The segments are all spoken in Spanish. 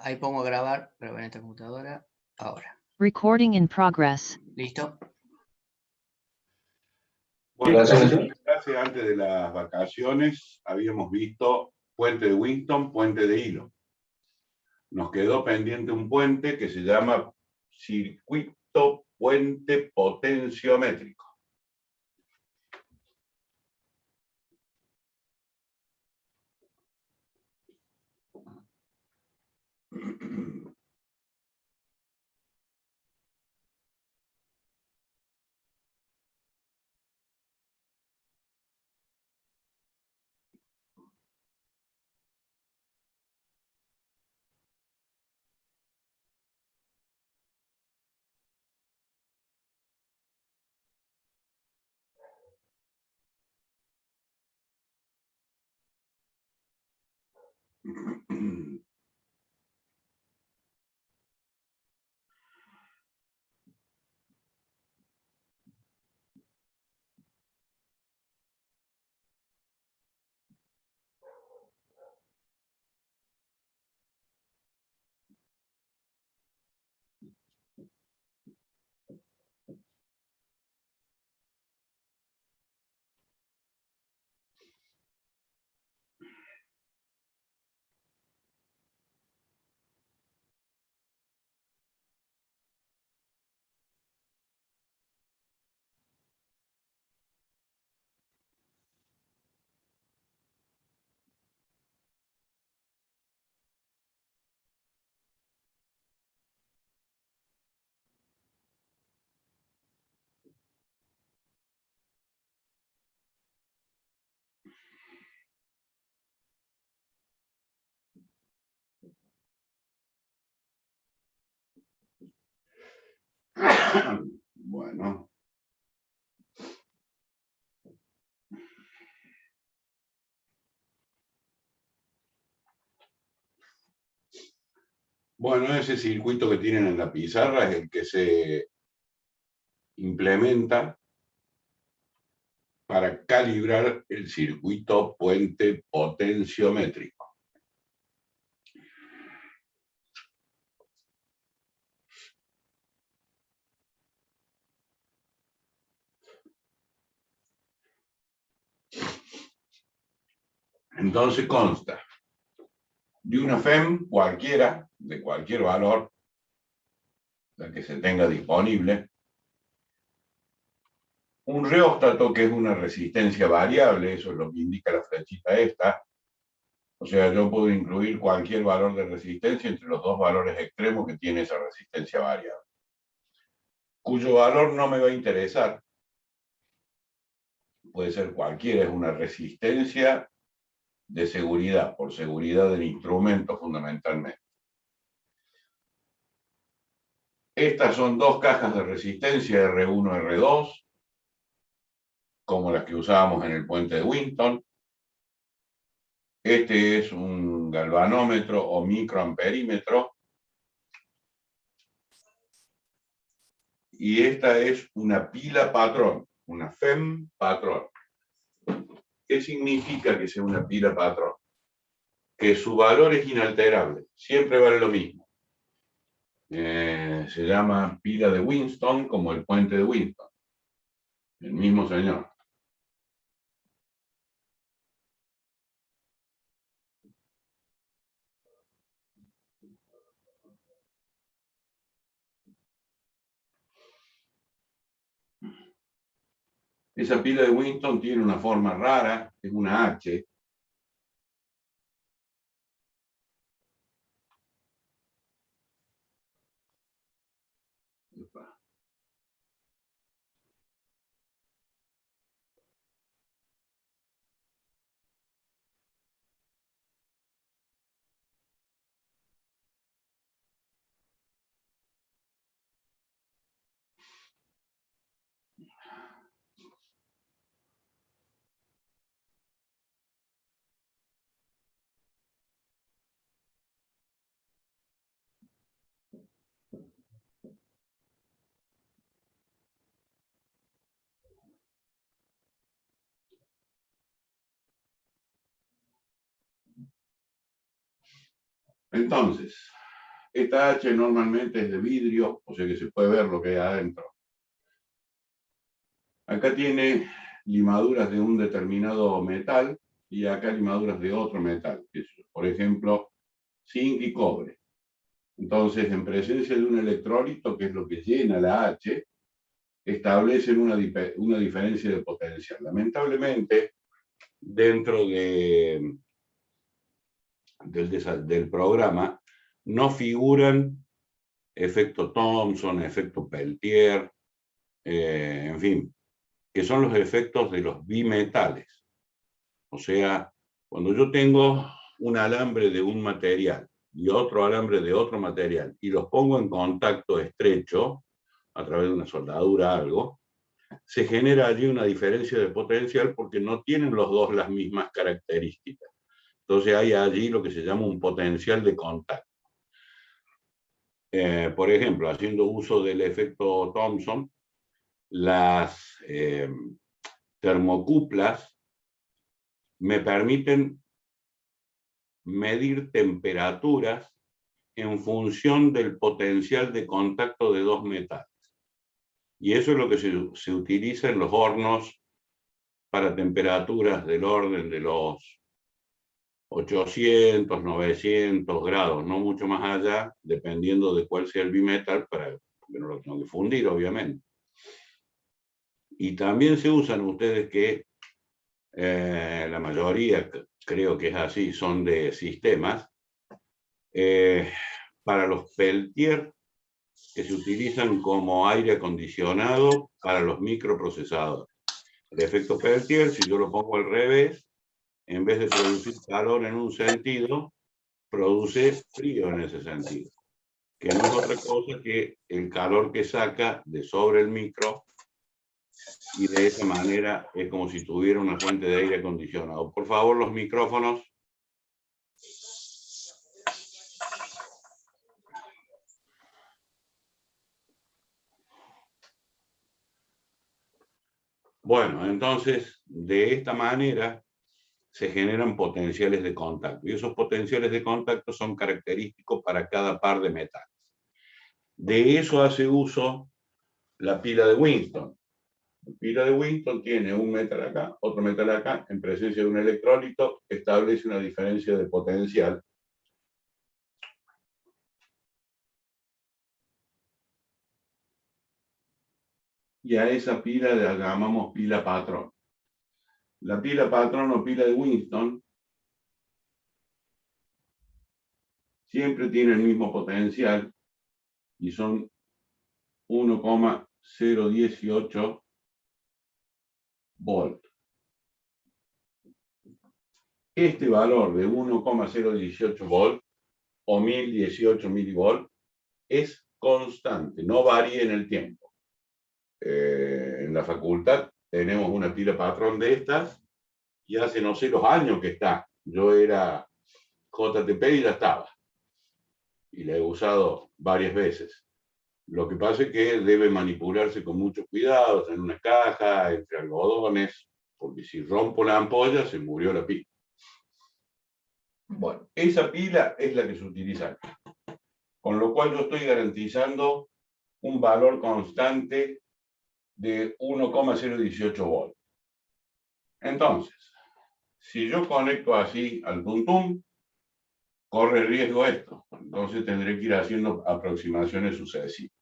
Ahí pongo grabar en esta computadora. Ahora. Recording in progress. ¿Listo? Bueno, en la clase antes de las vacaciones habíamos visto puente de Winston, puente de hilo. Nos quedó pendiente un puente que se llama circuito puente potenciométrico. Bueno. Bueno, ese circuito que tienen en la pizarra es el que se implementa para calibrar el circuito puente potenciométrico. Entonces consta de una FEM cualquiera, de cualquier valor, la que se tenga disponible, un reóstato que es una resistencia variable, eso es lo que indica la flechita esta, o sea, yo puedo incluir cualquier valor de resistencia entre los dos valores extremos que tiene esa resistencia variable, cuyo valor no me va a interesar, puede ser cualquiera, es una resistencia de seguridad, por seguridad del instrumento fundamentalmente. Estas son dos cajas de resistencia R1, R2, como las que usábamos en el puente de Winston. Este es un galvanómetro o microamperímetro. Y esta es una pila patrón, una FEM patrón. ¿Qué significa que sea una pila patrón? Que su valor es inalterable, siempre vale lo mismo. Se llama pila de Winston, como el puente de Winston. El mismo señor. Esa pila de Winston tiene una forma rara, es una H. Entonces, esta H normalmente es de vidrio, o sea que se puede ver lo que hay adentro. Acá tiene limaduras de un determinado metal y acá limaduras de otro metal, que es, por ejemplo, zinc y cobre. Entonces, en presencia de un electrolito, que es lo que llena la H, establecen una diferencia de potencial. Lamentablemente, dentro del programa, no figuran efecto Thomson, efecto Peltier, en fin, que son los efectos de los bimetales. O sea, cuando yo tengo un alambre de un material y otro alambre de otro material y los pongo en contacto estrecho a través de una soldadura, algo, se genera allí una diferencia de potencial porque no tienen los dos las mismas características. Entonces hay allí lo que se llama un potencial de contacto. Por ejemplo, haciendo uso del efecto Thomson, las termocuplas me permiten medir temperaturas en función del potencial de contacto de dos metales. Y eso es lo que se utiliza en los hornos para temperaturas del orden de los 800, 900 grados, no mucho más allá, dependiendo de cuál sea el bimetal, porque no lo tengo que fundir, obviamente. Y también se usan ustedes que la mayoría, creo que es así, son de sistemas, para los Peltier, que se utilizan como aire acondicionado para los microprocesadores. El efecto Peltier, si yo lo pongo al revés, en vez de producir calor en un sentido, produce frío en ese sentido, que no es otra cosa que el calor que saca de sobre el micro, y de esa manera es como si tuviera una fuente de aire acondicionado. Por favor, los micrófonos. Bueno, entonces, de esta manera se generan potenciales de contacto, y esos potenciales de contacto son característicos para cada par de metales. De eso hace uso la pila de Winston. La pila de Winston tiene un metal acá, otro metal acá, en presencia de un electrolito, establece una diferencia de potencial. Y a esa pila la llamamos pila patrón. La pila patrón o pila de Winston siempre tiene el mismo potencial y son 1,018 volt. Este valor de 1,018 volt o 1018 milivolt es constante, no varía en el tiempo. En la facultad tenemos una pila patrón de estas y hace no sé los años que está. Yo era JTP y ya estaba. Y la he usado varias veces. Lo que pasa es que debe manipularse con mucho cuidado, en una caja, entre algodones, porque si rompo la ampolla se murió la pila. Bueno, esa pila es la que se utiliza acá. Con lo cual yo estoy garantizando un valor constante de 1,018 volt. Entonces, si yo conecto así al tuntum, corre riesgo esto. Entonces tendré que ir haciendo aproximaciones sucesivas.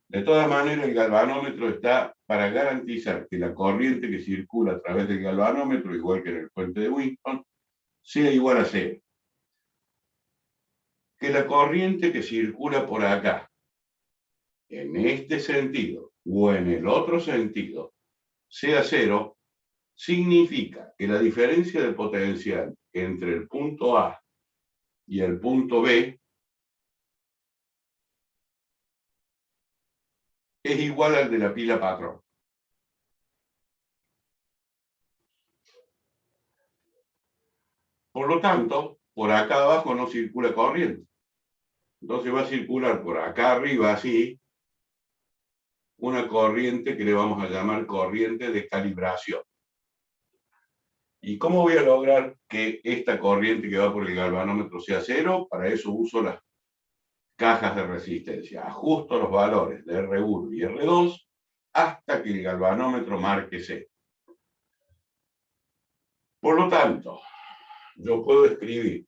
De todas maneras, el galvanómetro está para garantizar que la corriente que circula a través del galvanómetro, igual que en el puente de Winston, sea igual a cero. Que la corriente que circula por acá, en este sentido o en el otro sentido, sea cero, significa que la diferencia de potencial entre el punto A y el punto B es igual al de la pila patrón. Por lo tanto, por acá abajo no circula corriente. Entonces va a circular por acá arriba, así, una corriente que le vamos a llamar corriente de calibración. ¿Y cómo voy a lograr que esta corriente que va por el galvanómetro sea cero? Para eso uso las cajas de resistencia. Ajusto los valores de R1 y R2 hasta que el galvanómetro marque cero. Por lo tanto, yo puedo escribir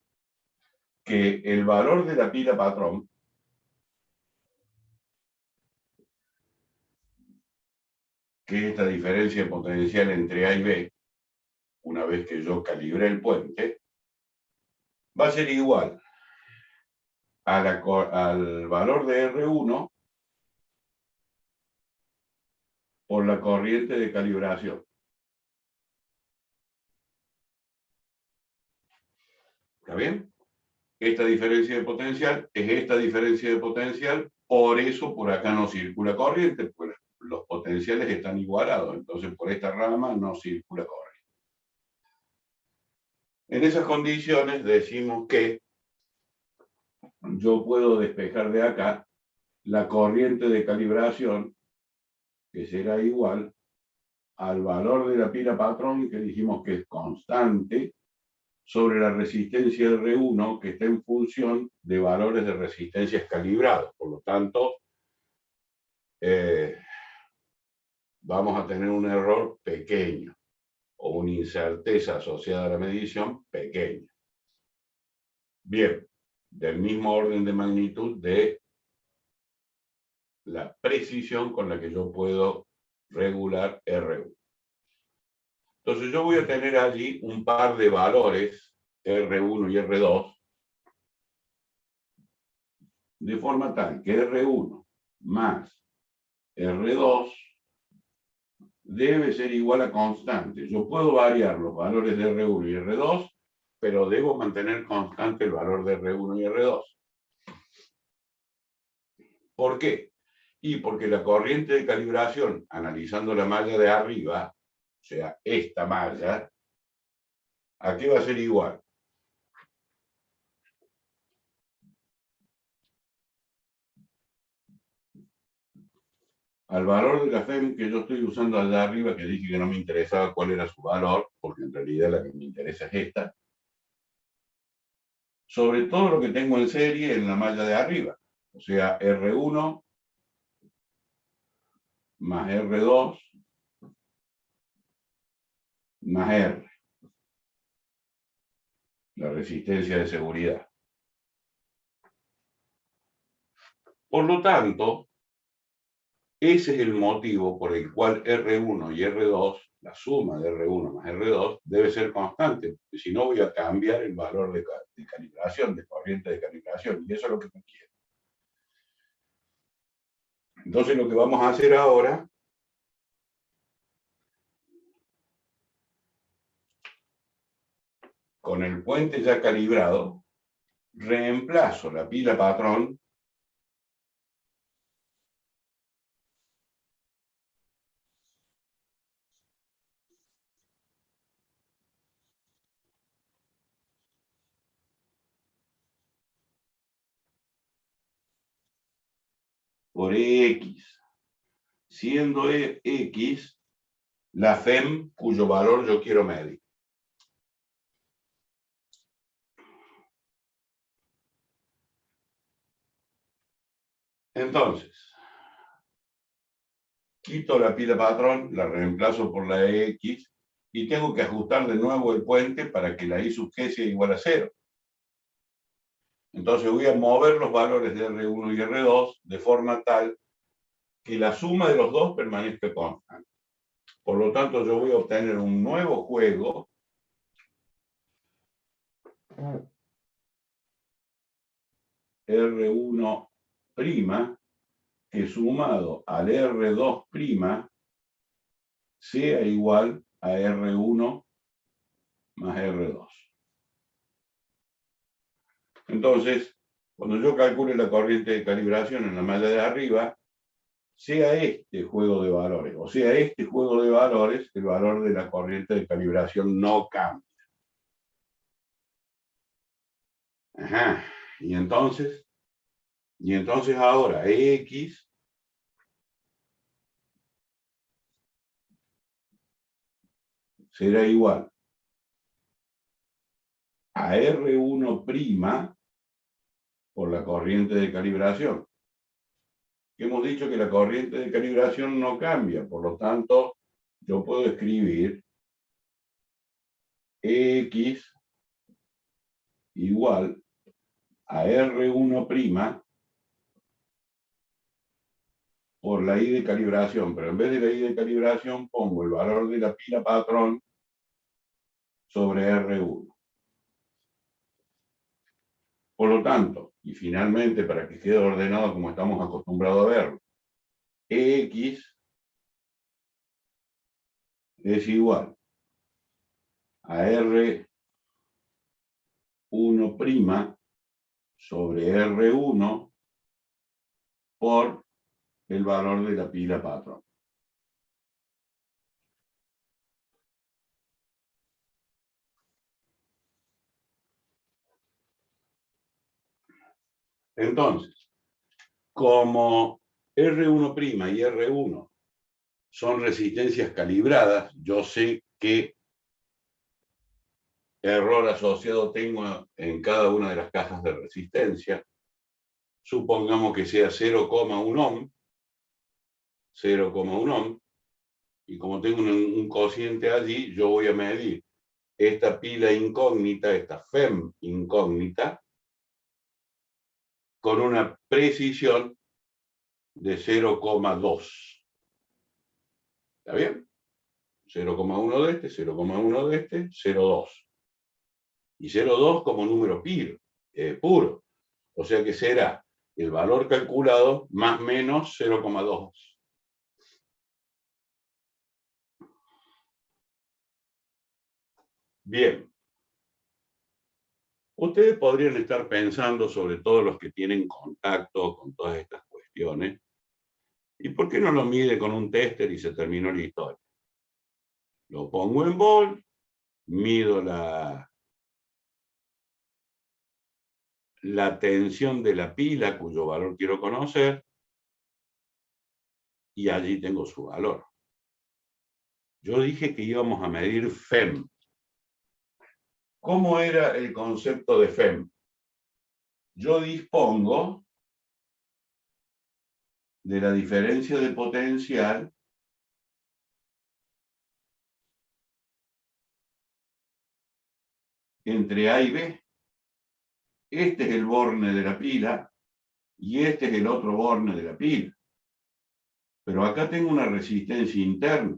que el valor de la pila patrón que es esta diferencia de potencial entre A y B, una vez que yo calibré el puente, va a ser igual al valor de R1 por la corriente de calibración. ¿Está bien? Esta diferencia de potencial es esta diferencia de potencial, por eso por acá no circula corriente, pues los potenciales están igualados, entonces por esta rama no circula corriente. En esas condiciones decimos que yo puedo despejar de acá la corriente de calibración, que será igual al valor de la pila patrón, que dijimos que es constante, sobre la resistencia R1, que está en función de valores de resistencias calibrados. Por lo tanto, vamos a tener un error pequeño, o una incerteza asociada a la medición pequeña. Bien, del mismo orden de magnitud de la precisión con la que yo puedo regular R1. Entonces yo voy a tener allí un par de valores, R1 y R2, de forma tal que R1 más R2 debe ser igual a constante. Yo puedo variar los valores de R1 y R2, pero debo mantener constante el valor de R1 y R2. ¿Por qué? Y porque la corriente de calibración, analizando la malla de arriba, o sea, esta malla, ¿a qué va a ser igual? Al valor de la FEM que yo estoy usando allá arriba, que dije que no me interesaba cuál era su valor, porque en realidad la que me interesa es esta, sobre todo lo que tengo en serie en la malla de arriba, o sea, R1 más R2 más R, la resistencia de seguridad. Por lo tanto, ese es el motivo por el cual R1 y R2, la suma de R1 más R2, debe ser constante, porque si no voy a cambiar el valor de calibración, de corriente de calibración, y eso es lo que no quiero. Entonces lo que vamos a hacer ahora con el puente ya calibrado, reemplazo la pila patrón por X, siendo X la FEM cuyo valor yo quiero medir. Entonces, quito la pila patrón, la reemplazo por la X y tengo que ajustar de nuevo el puente para que la I sub G sea igual a 0. Entonces voy a mover los valores de R1 y R2 de forma tal que la suma de los dos permanezca constante. Por lo tanto, yo voy a obtener un nuevo juego R1' que sumado al R2' sea igual a R1 más R2. Entonces, cuando yo calcule la corriente de calibración en la malla de arriba, sea este juego de valores, o sea este juego de valores, el valor de la corriente de calibración no cambia. Ajá. Y entonces ahora X será igual a R1' por la corriente de calibración. Hemos dicho que la corriente de calibración no cambia, por lo tanto, yo puedo escribir X igual a R1' por la I de calibración, pero en vez de la I de calibración pongo el valor de la pila patrón sobre R1. Por lo tanto, y finalmente para que quede ordenado como estamos acostumbrados a verlo, X es igual a R1' sobre R1 por el valor de la pila patrón. Entonces, como R1' y R1 son resistencias calibradas, yo sé qué error asociado tengo en cada una de las cajas de resistencia. Supongamos que sea 0,1 ohm, 0,1 ohm, y como tengo un cociente allí, yo voy a medir esta pila incógnita, esta FEM incógnita, con una precisión de 0,2. ¿Está bien? 0,1 de este, 0,1 de este, 0,2. Y 0,2 como número puro. O sea que será el valor calculado más menos 0,2. Bien. Ustedes podrían estar pensando, sobre todo los que tienen contacto con todas estas cuestiones, ¿y por qué no lo mide con un tester y se terminó la historia? Lo pongo en volt, mido la tensión de la pila, cuyo valor quiero conocer, y allí tengo su valor. Yo dije que íbamos a medir FEM. ¿Cómo era el concepto de FEM? Yo dispongo de la diferencia de potencial entre A y B. Este es el borne de la pila y este es el otro borne de la pila. Pero acá tengo una resistencia interna.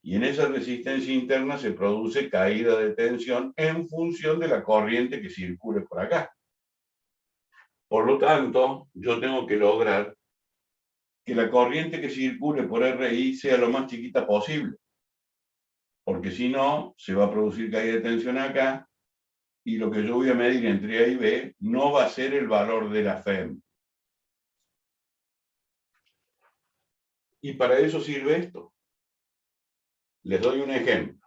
Y en esa resistencia interna se produce caída de tensión en función de la corriente que circule por acá. Por lo tanto, yo tengo que lograr que la corriente que circule por RI sea lo más chiquita posible. Porque si no, se va a producir caída de tensión acá y lo que yo voy a medir entre A y B no va a ser el valor de la FEM. Y para eso sirve esto. Les doy un ejemplo.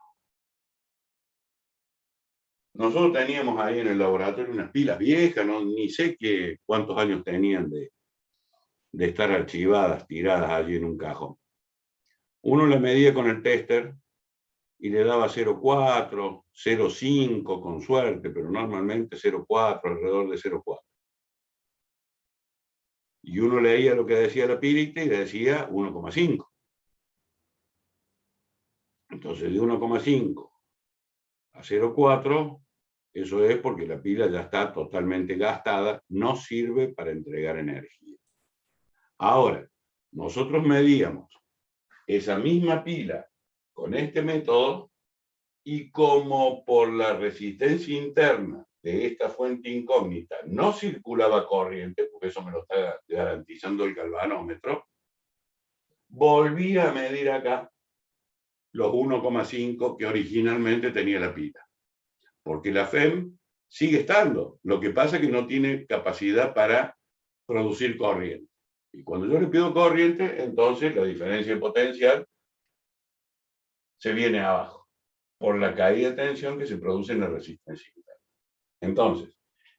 Nosotros teníamos ahí en el laboratorio unas pilas viejas, ¿no? Ni sé cuántos años tenían de estar archivadas, tiradas allí en un cajón. Uno le medía con el tester y le daba 0,4, 0,5 con suerte, pero normalmente 0,4, alrededor de 0,4. Y uno leía lo que decía la pilita y decía 1,5. Entonces de 1,5 a 0,4, eso es porque la pila ya está totalmente gastada, no sirve para entregar energía. Ahora, nosotros medíamos esa misma pila con este método y como por la resistencia interna de esta fuente incógnita no circulaba corriente, porque eso me lo está garantizando el galvanómetro, volví a medir acá los 1,5 que originalmente tenía la pila. Porque la FEM sigue estando. Lo que pasa es que no tiene capacidad para producir corriente. Y cuando yo le pido corriente, entonces la diferencia de potencial se viene abajo por la caída de tensión que se produce en la resistencia interna. Entonces,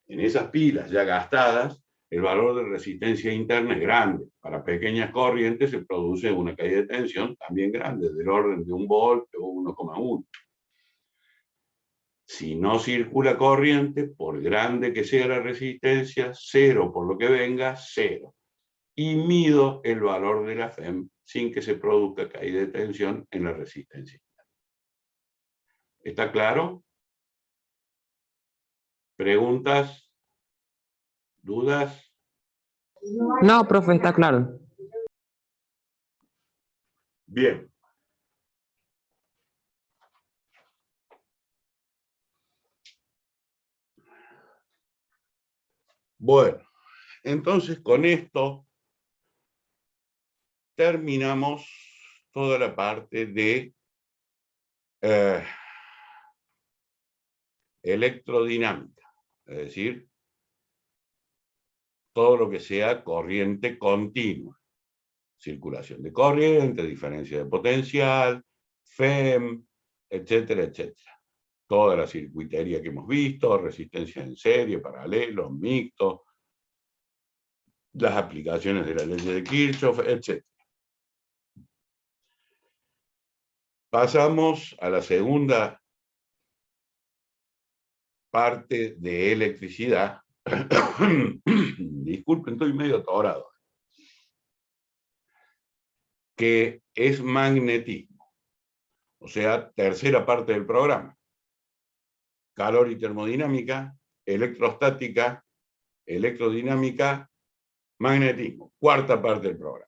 en esas pilas ya gastadas, el valor de resistencia interna es grande. Para pequeñas corrientes se produce una caída de tensión también grande, del orden de 1 volt o 1,1. Si no circula corriente, por grande que sea la resistencia, 0 por lo que venga, 0. Y mido el valor de la FEM sin que se produzca caída de tensión en la resistencia. ¿Está claro? ¿Preguntas? ¿Dudas? No, profe, está claro. Bien. Bueno, entonces con esto terminamos toda la parte de electrodinámica, es decir, todo lo que sea corriente continua, circulación de corriente, diferencia de potencial, FEM, etcétera, etcétera. Toda la circuitería que hemos visto, resistencia en serie, paralelos, mixtos, las aplicaciones de la ley de Kirchhoff, etc. Pasamos a la segunda parte de electricidad. Disculpen, estoy medio atorado. Que es magnetismo. O sea, tercera parte del programa. Calor y termodinámica, electrostática, electrodinámica, magnetismo. Cuarta parte del programa.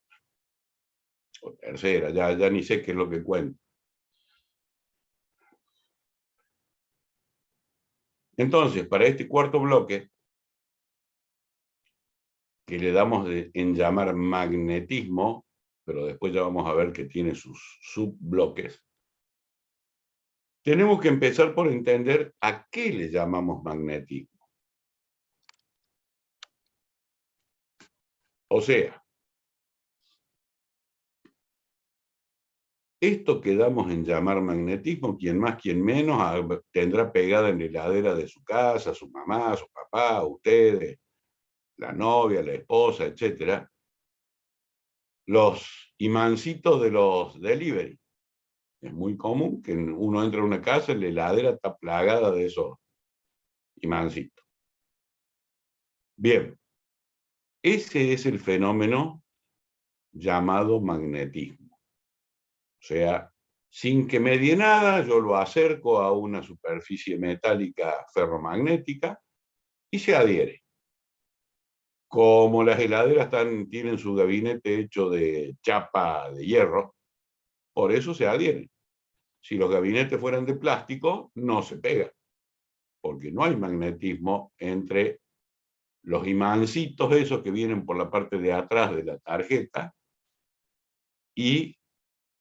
O tercera, ya ni sé qué es lo que cuento. Entonces, para este cuarto bloque, que le damos en llamar magnetismo, pero después ya vamos a ver que tiene sus subbloques, tenemos que empezar por entender a qué le llamamos magnetismo. O sea, esto que damos en llamar magnetismo, quien más, quien menos, tendrá pegada en la heladera de su casa, su mamá, su papá, ustedes, la novia, la esposa, etc. Los imancitos de los delivery. Es muy común que uno entre a una casa y la heladera está plagada de esos imancitos. Bien, ese es el fenómeno llamado magnetismo. O sea, sin que medie nada, yo lo acerco a una superficie metálica ferromagnética y se adhiere. Como las heladeras tienen su gabinete hecho de chapa de hierro, por eso se adhieren. Si los gabinetes fueran de plástico, no se pegan, porque no hay magnetismo entre los imancitos esos que vienen por la parte de atrás de la tarjeta y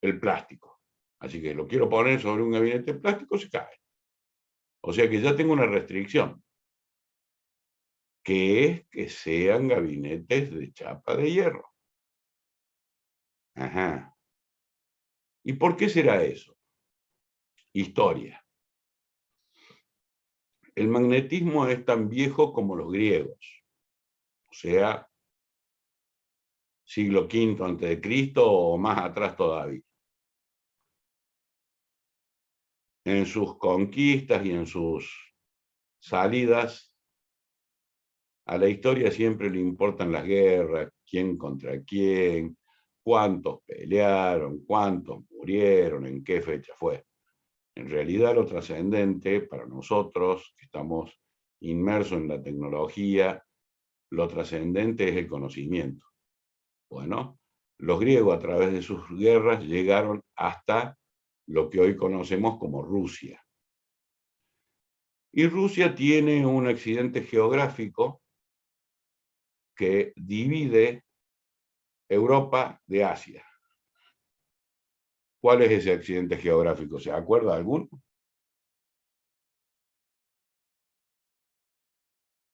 el plástico. Así que lo quiero poner sobre un gabinete de plástico, se cae. O sea que ya tengo una restricción, que es que sean gabinetes de chapa de hierro. Ajá. ¿Y por qué será eso? Historia. El magnetismo es tan viejo como los griegos, o sea, siglo V a.C. o más atrás todavía. En sus conquistas y en sus salidas, a la historia siempre le importan las guerras, quién contra quién, cuántos pelearon, cuántos murieron, en qué fecha fue. En realidad lo trascendente para nosotros, que estamos inmersos en la tecnología, lo trascendente es el conocimiento. Bueno, los griegos a través de sus guerras llegaron hasta lo que hoy conocemos como Rusia. Y Rusia tiene un accidente geográfico que divide Europa de Asia. ¿Cuál es ese accidente geográfico? ¿Se acuerda alguno?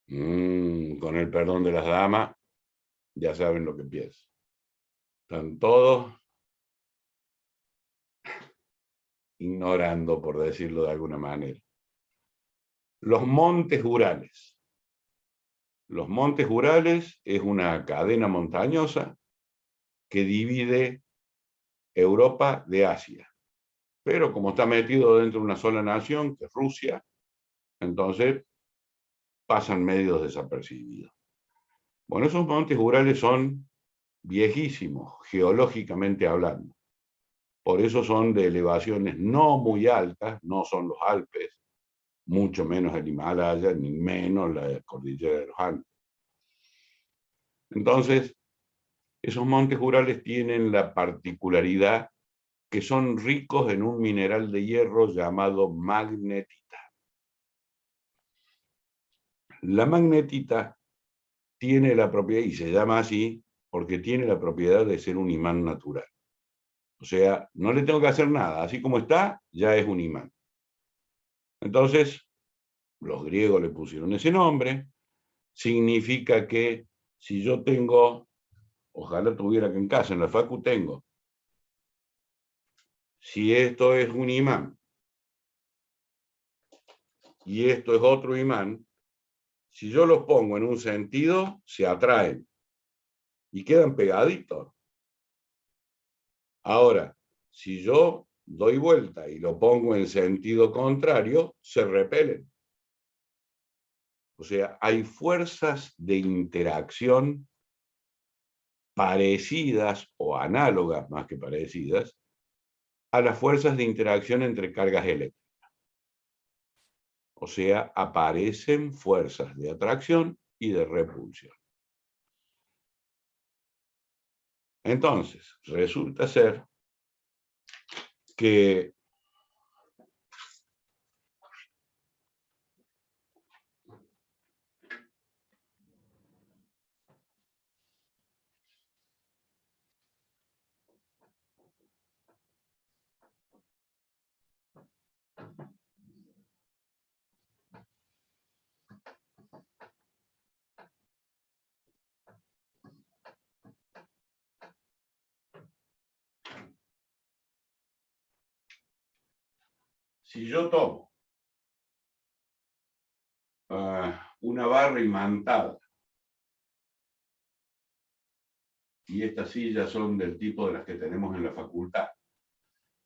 Con el perdón de las damas, ya saben lo que pienso. Están todos ignorando, por decirlo de alguna manera. Los montes Urales. Los montes Urales es una cadena montañosa que divide Europa de Asia. Pero como está metido dentro de una sola nación, que es Rusia, Entonces, pasan medios desapercibidos. Bueno, esos montes Urales son viejísimos, geológicamente hablando. Por eso son de elevaciones no muy altas, no son los Alpes, mucho menos el Himalaya, ni menos la cordillera de los Andes. Entonces, esos montes Urales tienen la particularidad que son ricos en un mineral de hierro llamado magnetita. La magnetita tiene la propiedad, y se llama así, porque tiene la propiedad de ser un imán natural. O sea, no le tengo que hacer nada, así como está, ya es un imán. Entonces, los griegos le pusieron ese nombre, significa que si yo tengo, ojalá tuviera que en casa, en la facu tengo, si esto es un imán y esto es otro imán, si yo los pongo en un sentido, se atraen y quedan pegaditos. Ahora, si yo doy vuelta y lo pongo en sentido contrario, se repelen. O sea, hay fuerzas de interacción parecidas o análogas, más que parecidas, a las fuerzas de interacción entre cargas eléctricas. O sea, aparecen fuerzas de atracción y de repulsión. Entonces, resulta ser que si yo tomo una barra imantada, y estas sillas son del tipo de las que tenemos en la facultad,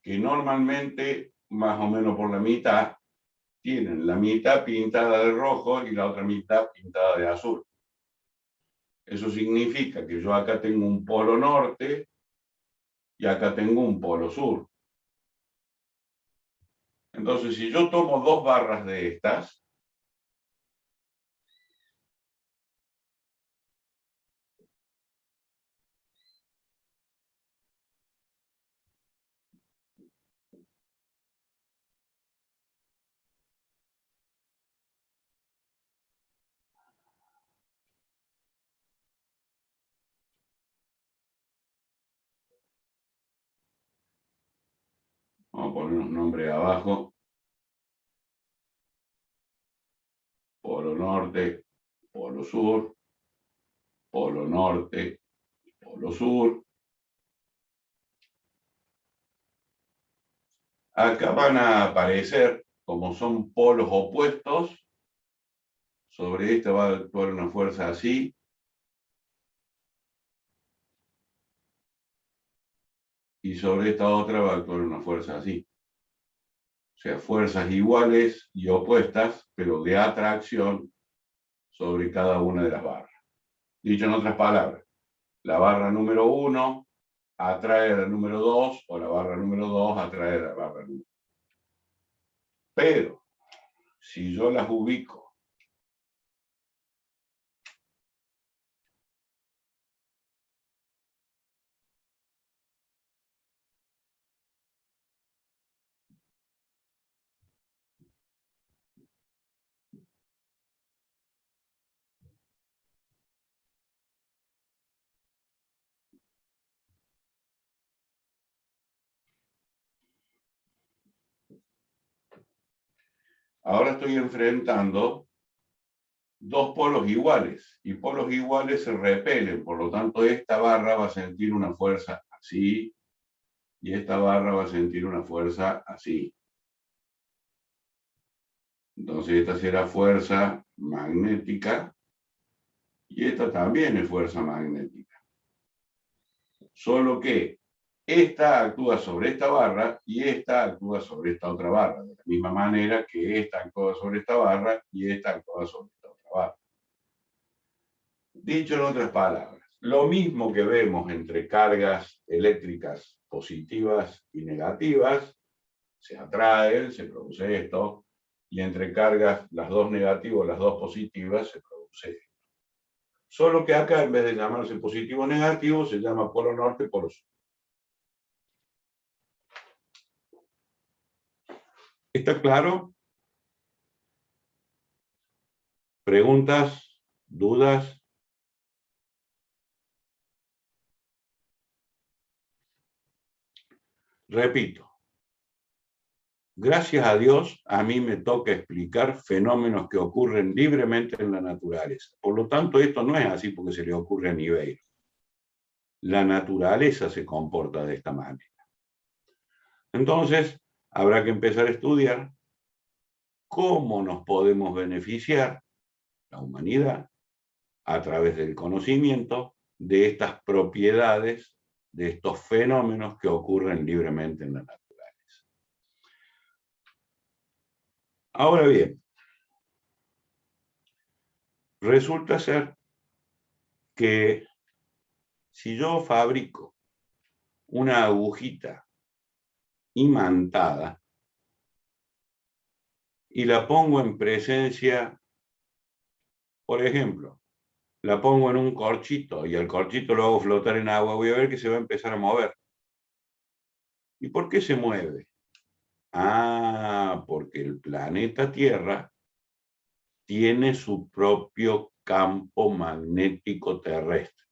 que normalmente, más o menos por la mitad, tienen la mitad pintada de rojo y la otra mitad pintada de azul. Eso significa que yo acá tengo un polo norte y acá tengo un polo sur. Entonces, si yo tomo dos barras de estas, vamos a poner unos nombres abajo, polo norte, polo sur, polo norte, polo sur. Acá van a aparecer, como son polos opuestos, sobre esta va a actuar una fuerza así, y sobre esta otra va a actuar una fuerza así. O sea, fuerzas iguales y opuestas, pero de atracción sobre cada una de las barras. Dicho en otras palabras, la barra número 1 atrae a la número 2, o la barra número 2 atrae a la barra número 1. Pero, si yo las ubico ahora estoy enfrentando dos polos iguales, y polos iguales se repelen, por lo tanto esta barra va a sentir una fuerza así, y esta barra va a sentir una fuerza así. Entonces esta será fuerza magnética, y esta también es fuerza magnética. Solo que esta actúa sobre esta barra y esta actúa sobre esta otra barra, de la misma manera que esta actúa sobre esta barra y esta actúa sobre esta otra barra. Dicho en otras palabras, lo mismo que vemos entre cargas eléctricas positivas y negativas, se atraen, se produce esto, y entre cargas, las dos negativas, las dos positivas, se produce esto. Solo que acá, en vez de llamarse positivo o negativo, se llama polo norte, polo sur. ¿Está claro? ¿Preguntas? ¿Dudas? Repito, gracias a Dios, a mí me toca explicar fenómenos que ocurren libremente en la naturaleza. Por lo tanto, esto no es así porque se le ocurre a Niveiro. La naturaleza se comporta de esta manera. Entonces, habrá que empezar a estudiar cómo nos podemos beneficiar, la humanidad, a través del conocimiento de estas propiedades, de estos fenómenos que ocurren libremente en la naturaleza. Ahora bien, resulta ser que si yo fabrico una agujita imantada y la pongo en presencia, por ejemplo, la pongo en un corchito y al corchito lo hago flotar en agua, voy a ver que se va a empezar a mover. ¿Y por qué se mueve? Ah, porque el planeta Tierra tiene su propio campo magnético terrestre.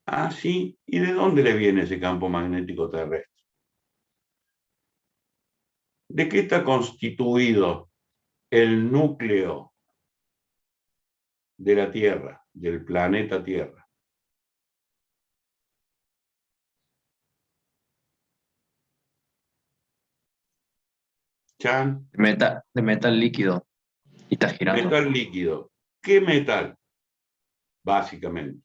Ah, sí, ¿y de dónde le viene ese campo magnético terrestre? ¿De qué está constituido el núcleo de la Tierra, del planeta Tierra? Chan. De metal líquido. Y está girando. Metal líquido. ¿Qué metal? Básicamente.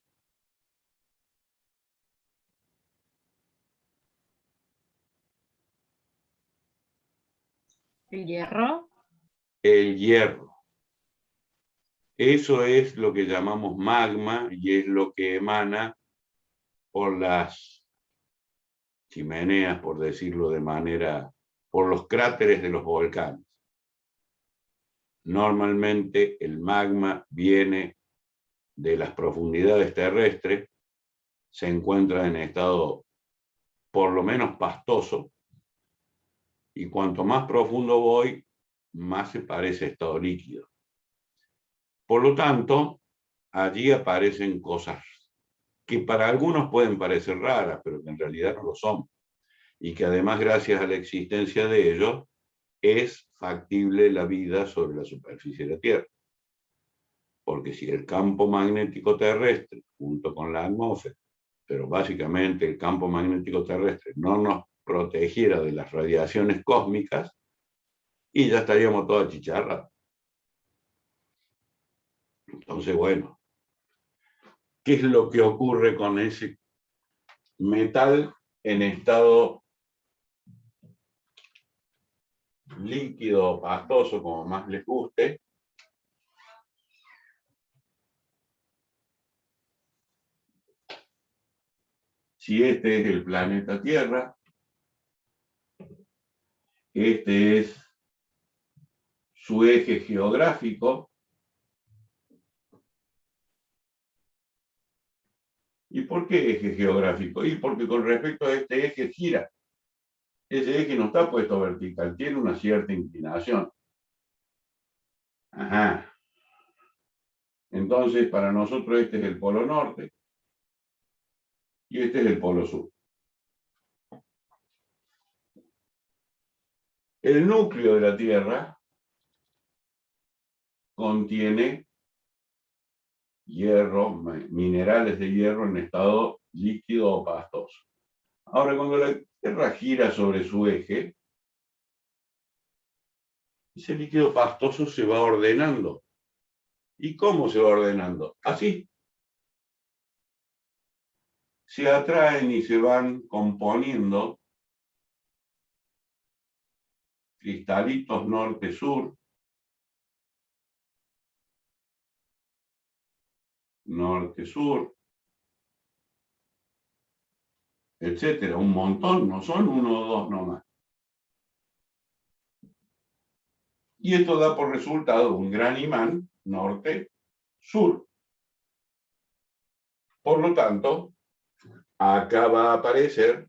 ¿El hierro? El hierro. Eso es lo que llamamos magma y es lo que emana por las chimeneas, por decirlo de manera, por los cráteres de los volcanes. Normalmente el magma viene de las profundidades terrestres, se encuentra en estado por lo menos pastoso, y cuanto más profundo voy, más se parece a estado líquido. Por lo tanto, allí aparecen cosas que para algunos pueden parecer raras, pero que en realidad no lo son. Y que además, gracias a la existencia de ellos, es factible la vida sobre la superficie de la Tierra. Porque si el campo magnético terrestre, junto con la atmósfera, pero básicamente el campo magnético terrestre, no nos protegiera de las radiaciones cósmicas, y ya estaríamos todos achicharrados. Entonces, bueno, ¿qué es lo que ocurre con ese metal en estado líquido o pastoso, como más les guste? Si este es el planeta Tierra, este es su eje geográfico. ¿Y por qué eje geográfico? Y porque con respecto a este eje gira. Ese eje no está puesto vertical, tiene una cierta inclinación. Ajá. Entonces, para nosotros este es el polo norte y este es el polo sur. El núcleo de la Tierra contiene hierro, minerales de hierro en estado líquido o pastoso. Ahora, cuando la Tierra gira sobre su eje, ese líquido pastoso se va ordenando. ¿Y cómo se va ordenando? Así. se atraen y se van componiendo cristalitos norte-sur, norte-sur, etcétera, un montón, no son uno o dos nomás. Y esto da por resultado un gran imán norte-sur. Por lo tanto, acá va a aparecer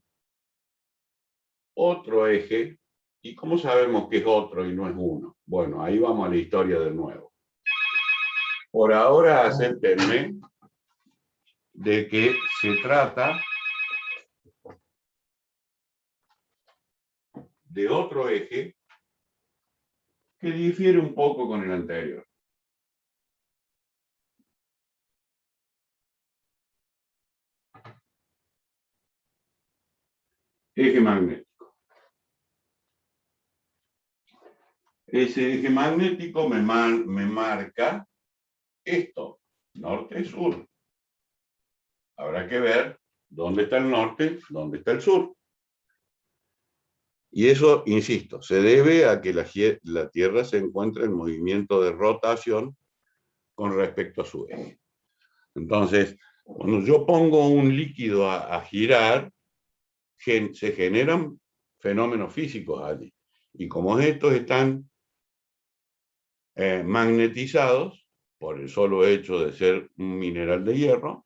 otro eje. ¿Y cómo sabemos que es otro y no es uno? Bueno, ahí vamos a la historia de nuevo. Por ahora, acéptenme de que se trata de otro eje que difiere un poco con el anterior. Eje magnético. Ese eje magnético me marca esto, norte-sur. Habrá que ver dónde está el norte, dónde está el sur. Y eso, insisto, se debe a que la Tierra se encuentra en movimiento de rotación con respecto a su eje. Entonces, cuando yo pongo un líquido a girar, se generan fenómenos físicos allí. Y como estos están magnetizados por el solo hecho de ser un mineral de hierro,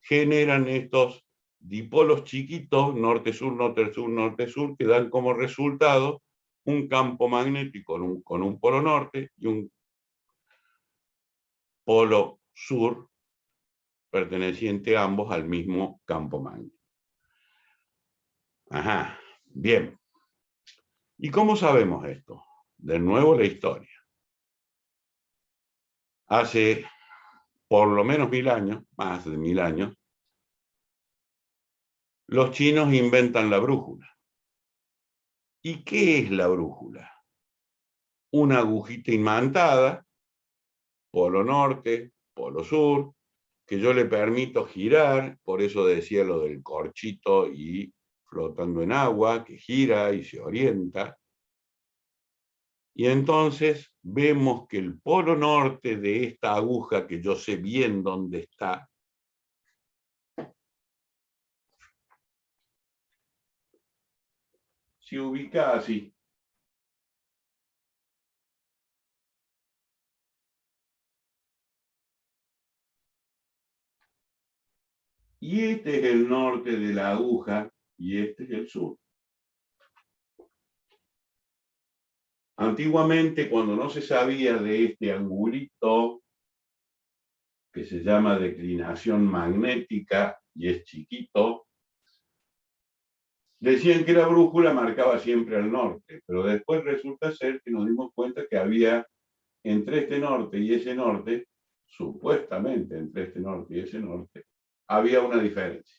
generan estos dipolos chiquitos, norte-sur, norte-sur, norte-sur, que dan como resultado un campo magnético con un polo norte y un polo sur, perteneciente a ambos al mismo campo magnético. Ajá, bien. ¿Y cómo sabemos esto? De nuevo la historia. Hace por lo menos 1000 años, más de 1000 años, los chinos inventan la brújula. ¿Y qué es la brújula? Una agujita imantada, polo norte, polo sur, que yo le permito girar, por eso decía lo del corchito y flotando en agua, que gira y se orienta. Y entonces vemos que el polo norte de esta aguja, que yo sé bien dónde está, se ubica así. Y este es el norte de la aguja y este es el sur. Antiguamente, cuando no se sabía de este angulito que se llama declinación magnética y es chiquito, decían que la brújula marcaba siempre al norte, pero después resulta ser que nos dimos cuenta que había entre este norte y ese norte, supuestamente entre este norte y ese norte, había una diferencia.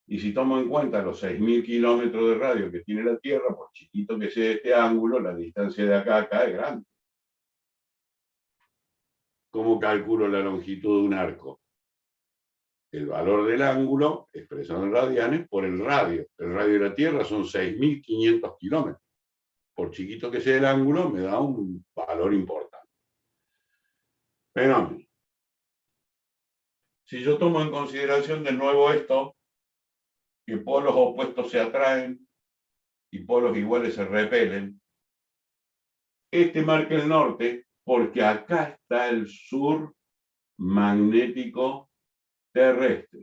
Y si tomo en cuenta los 6000 kilómetros de radio que tiene la Tierra, por chiquito que sea este ángulo, la distancia de acá a acá es grande. ¿Cómo calculo la longitud de un arco? El valor del ángulo, expresado en radianes, por el radio. El radio de la Tierra son 6500 kilómetros. Por chiquito que sea el ángulo, me da un valor importante. Fenómeno. Si yo tomo en consideración de nuevo esto, que polos opuestos se atraen y polos iguales se repelen, este marca el norte porque acá está el sur magnético terrestre.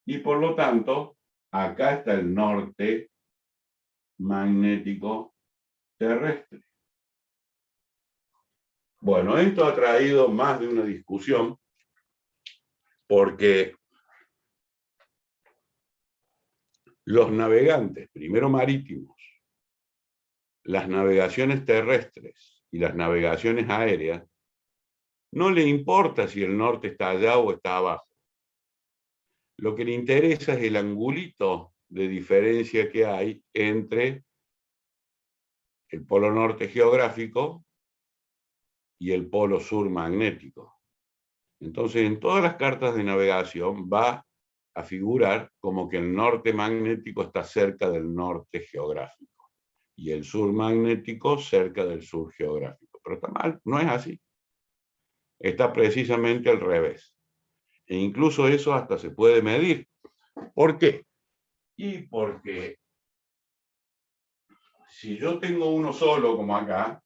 Y por lo tanto, acá está el norte magnético terrestre. Bueno, esto ha traído más de una discusión porque los navegantes, primero marítimos, las navegaciones terrestres y las navegaciones aéreas, no le importa si el norte está allá o está abajo. Lo que le interesa es el angulito de diferencia que hay entre el polo norte geográfico y el polo sur magnético. Entonces, en todas las cartas de navegación va a figurar como que el norte magnético está cerca del norte geográfico y el sur magnético cerca del sur geográfico. Pero está mal, no es así. Está precisamente al revés. E incluso eso hasta se puede medir. ¿Por qué? Y porque si yo tengo uno solo, como acá,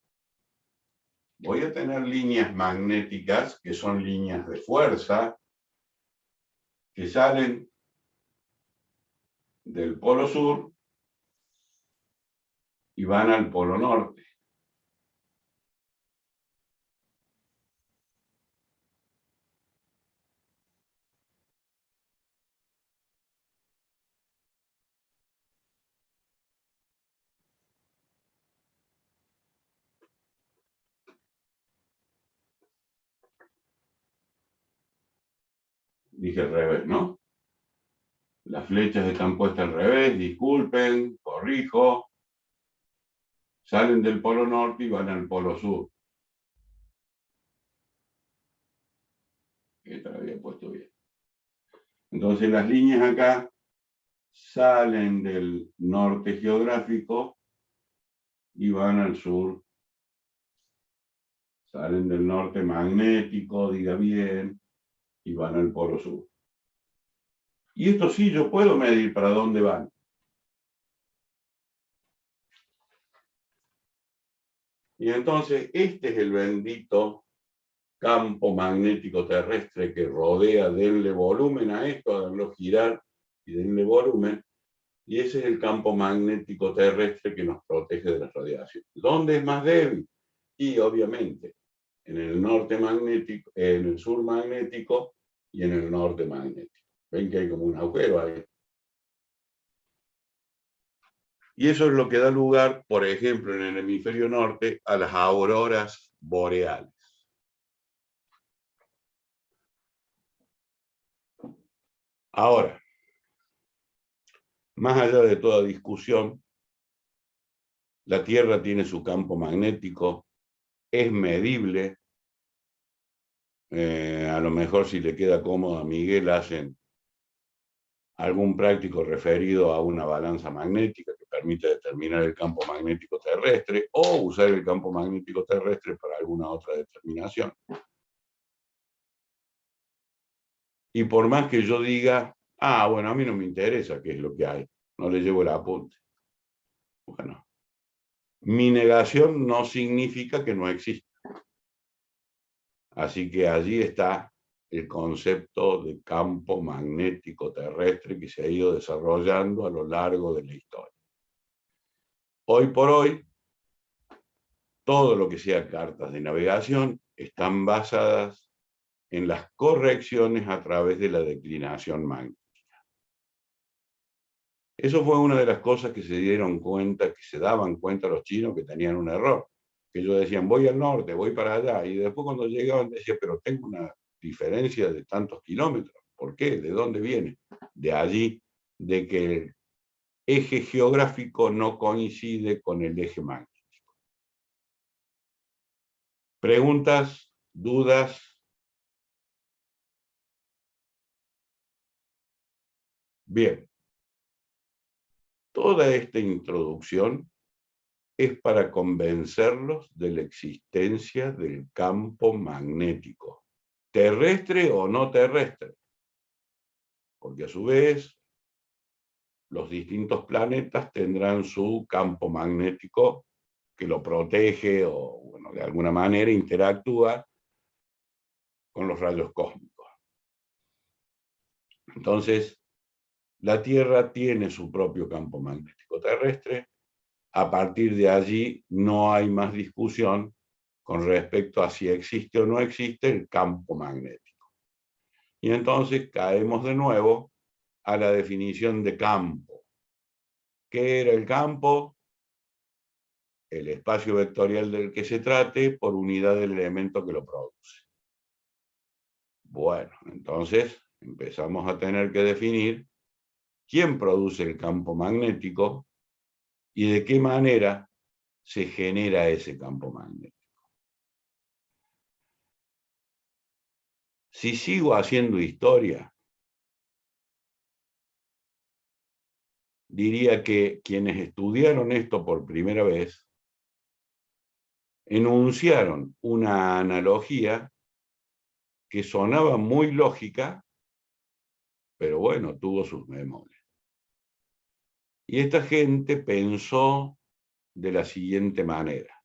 voy a tener líneas magnéticas, que son líneas de fuerza, que salen del polo sur y van al polo norte. Dije al revés, ¿no? Las flechas están puestas al revés, disculpen, corrijo. Salen del polo norte y van al polo sur. Esta la había puesto bien. Entonces las líneas acá salen del norte geográfico y van al sur. Salen del norte magnético, diga bien, y van al polo sur. Y esto sí, yo puedo medir para dónde van. Y entonces este es el bendito campo magnético terrestre que rodea, denle volumen a esto, háganlo girar y denle volumen. Y ese es el campo magnético terrestre que nos protege de la radiación. ¿Dónde es más débil? Y obviamente en el norte magnético, en el sur magnético y en el norte magnético. Ven que hay como un agujero ahí. Y eso es lo que da lugar, por ejemplo, en el hemisferio norte, a las auroras boreales. Ahora, más allá de toda discusión, la Tierra tiene su campo magnético, es medible. A lo mejor si le queda cómodo a Miguel, hacen algún práctico referido a una balanza magnética que permite determinar el campo magnético terrestre o usar el campo magnético terrestre para alguna otra determinación. Y por más que yo diga, bueno, a mí no me interesa qué es lo que hay, no le llevo el apunte. Bueno, mi negación no significa que no exista. Así que allí está el concepto de campo magnético terrestre que se ha ido desarrollando a lo largo de la historia. Hoy por hoy, todo lo que sea cartas de navegación están basadas en las correcciones a través de la declinación magnética. Eso fue una de las cosas que se dieron cuenta, que se daban cuenta los chinos que tenían un error. Que ellos decían, voy al norte, voy para allá. Y después cuando llegaban decían, pero tengo una diferencia de tantos kilómetros. ¿Por qué? ¿De dónde viene? De allí, de que el eje geográfico no coincide con el eje magnético. ¿Preguntas? ¿Dudas? Bien. Toda esta introducción es para convencerlos de la existencia del campo magnético, terrestre o no terrestre, porque a su vez los distintos planetas tendrán su campo magnético que lo protege o, bueno, de alguna manera interactúa con los rayos cósmicos. Entonces, la Tierra tiene su propio campo magnético terrestre. A partir de allí no hay más discusión con respecto a si existe o no existe el campo magnético. Y entonces caemos de nuevo a la definición de campo. ¿Qué era el campo? El espacio vectorial del que se trate por unidad del elemento que lo produce. Bueno, entonces empezamos a tener que definir quién produce el campo magnético y de qué manera se genera ese campo magnético. Si sigo haciendo historia, diría que quienes estudiaron esto por primera vez enunciaron una analogía que sonaba muy lógica, pero bueno, tuvo sus memorias. Y esta gente pensó de la siguiente manera: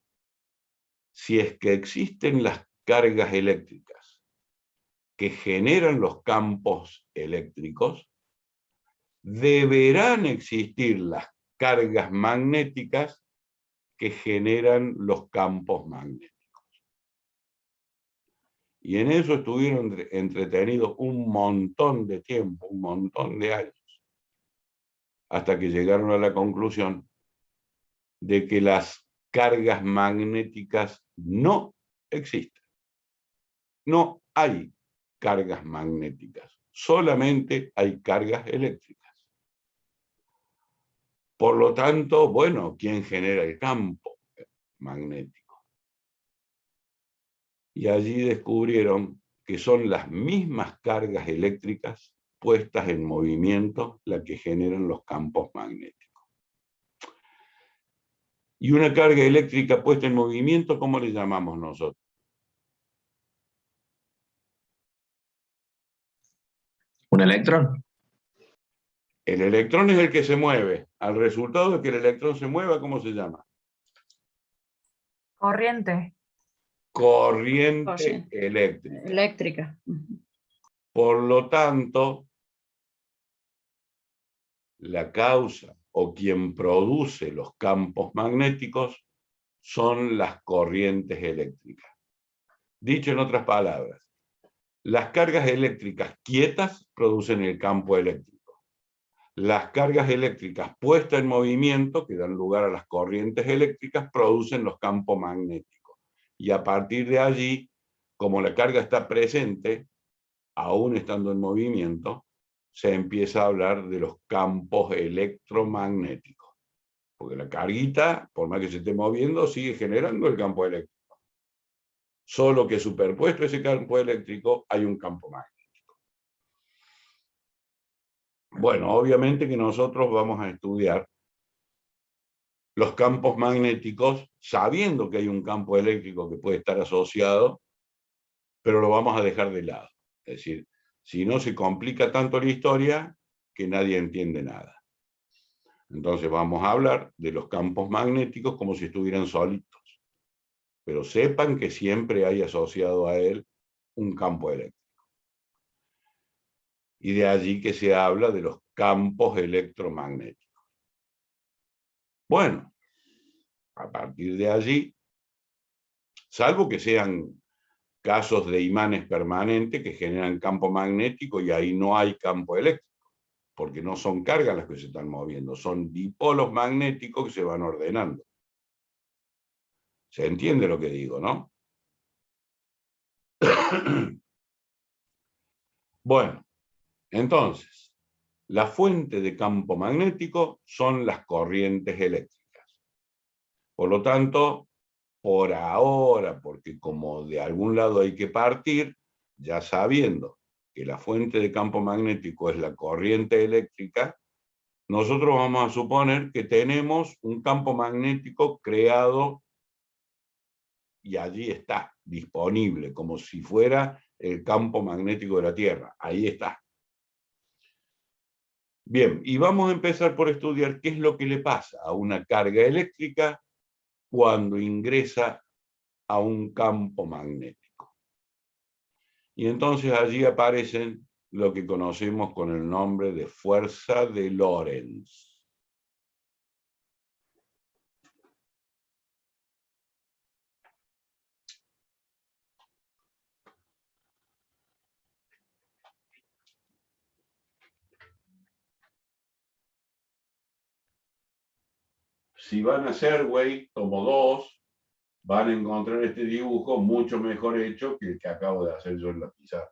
si es que existen las cargas eléctricas que generan los campos eléctricos, deberán existir las cargas magnéticas que generan los campos magnéticos. Y en eso estuvieron entretenidos un montón de tiempo, un montón de años, hasta que llegaron a la conclusión de que las cargas magnéticas no existen. No hay cargas magnéticas, solamente hay cargas eléctricas. Por lo tanto, bueno, ¿quién genera el campo magnético? Y allí descubrieron que son las mismas cargas eléctricas puestas en movimiento las que generan los campos magnéticos. Y una carga eléctrica puesta en movimiento, ¿cómo le llamamos nosotros? ¿Un electrón? El electrón es el que se mueve. Al resultado de que el electrón se mueva, ¿cómo se llama? Corriente. Corriente eléctrica. Eléctrica. Por lo tanto, la causa o quien produce los campos magnéticos son las corrientes eléctricas. Dicho en otras palabras, las cargas eléctricas quietas producen el campo eléctrico. Las cargas eléctricas puestas en movimiento, que dan lugar a las corrientes eléctricas, producen los campos magnéticos. Y a partir de allí, como la carga está presente, aún estando en movimiento, se empieza a hablar de los campos electromagnéticos. Porque la carguita, por más que se esté moviendo, sigue generando el campo eléctrico. Solo que superpuesto a ese campo eléctrico hay un campo magnético. Bueno, obviamente que nosotros vamos a estudiar los campos magnéticos sabiendo que hay un campo eléctrico que puede estar asociado, pero lo vamos a dejar de lado. Es decir, si no se complica tanto la historia que nadie entiende nada. Entonces vamos a hablar de los campos magnéticos como si estuvieran solitos, pero sepan que siempre hay asociado a él un campo eléctrico. Y de allí que se habla de los campos electromagnéticos. Bueno, a partir de allí, salvo que sean casos de imanes permanentes que generan campo magnético y ahí no hay campo eléctrico, porque no son cargas las que se están moviendo, son dipolos magnéticos que se van ordenando. ¿Se entiende lo que digo, no? Bueno, entonces, la fuente de campo magnético son las corrientes eléctricas. Por lo tanto, por ahora, porque como de algún lado hay que partir, ya sabiendo que la fuente de campo magnético es la corriente eléctrica, nosotros vamos a suponer que tenemos un campo magnético creado y allí está, disponible, como si fuera el campo magnético de la Tierra. Ahí está. Bien, y vamos a empezar por estudiar qué es lo que le pasa a una carga eléctrica cuando ingresa a un campo magnético. Y entonces allí aparecen lo que conocemos con el nombre de fuerza de Lorentz. Si van a Serway, tomo 2, van a encontrar este dibujo mucho mejor hecho que el que acabo de hacer yo en la pizarra.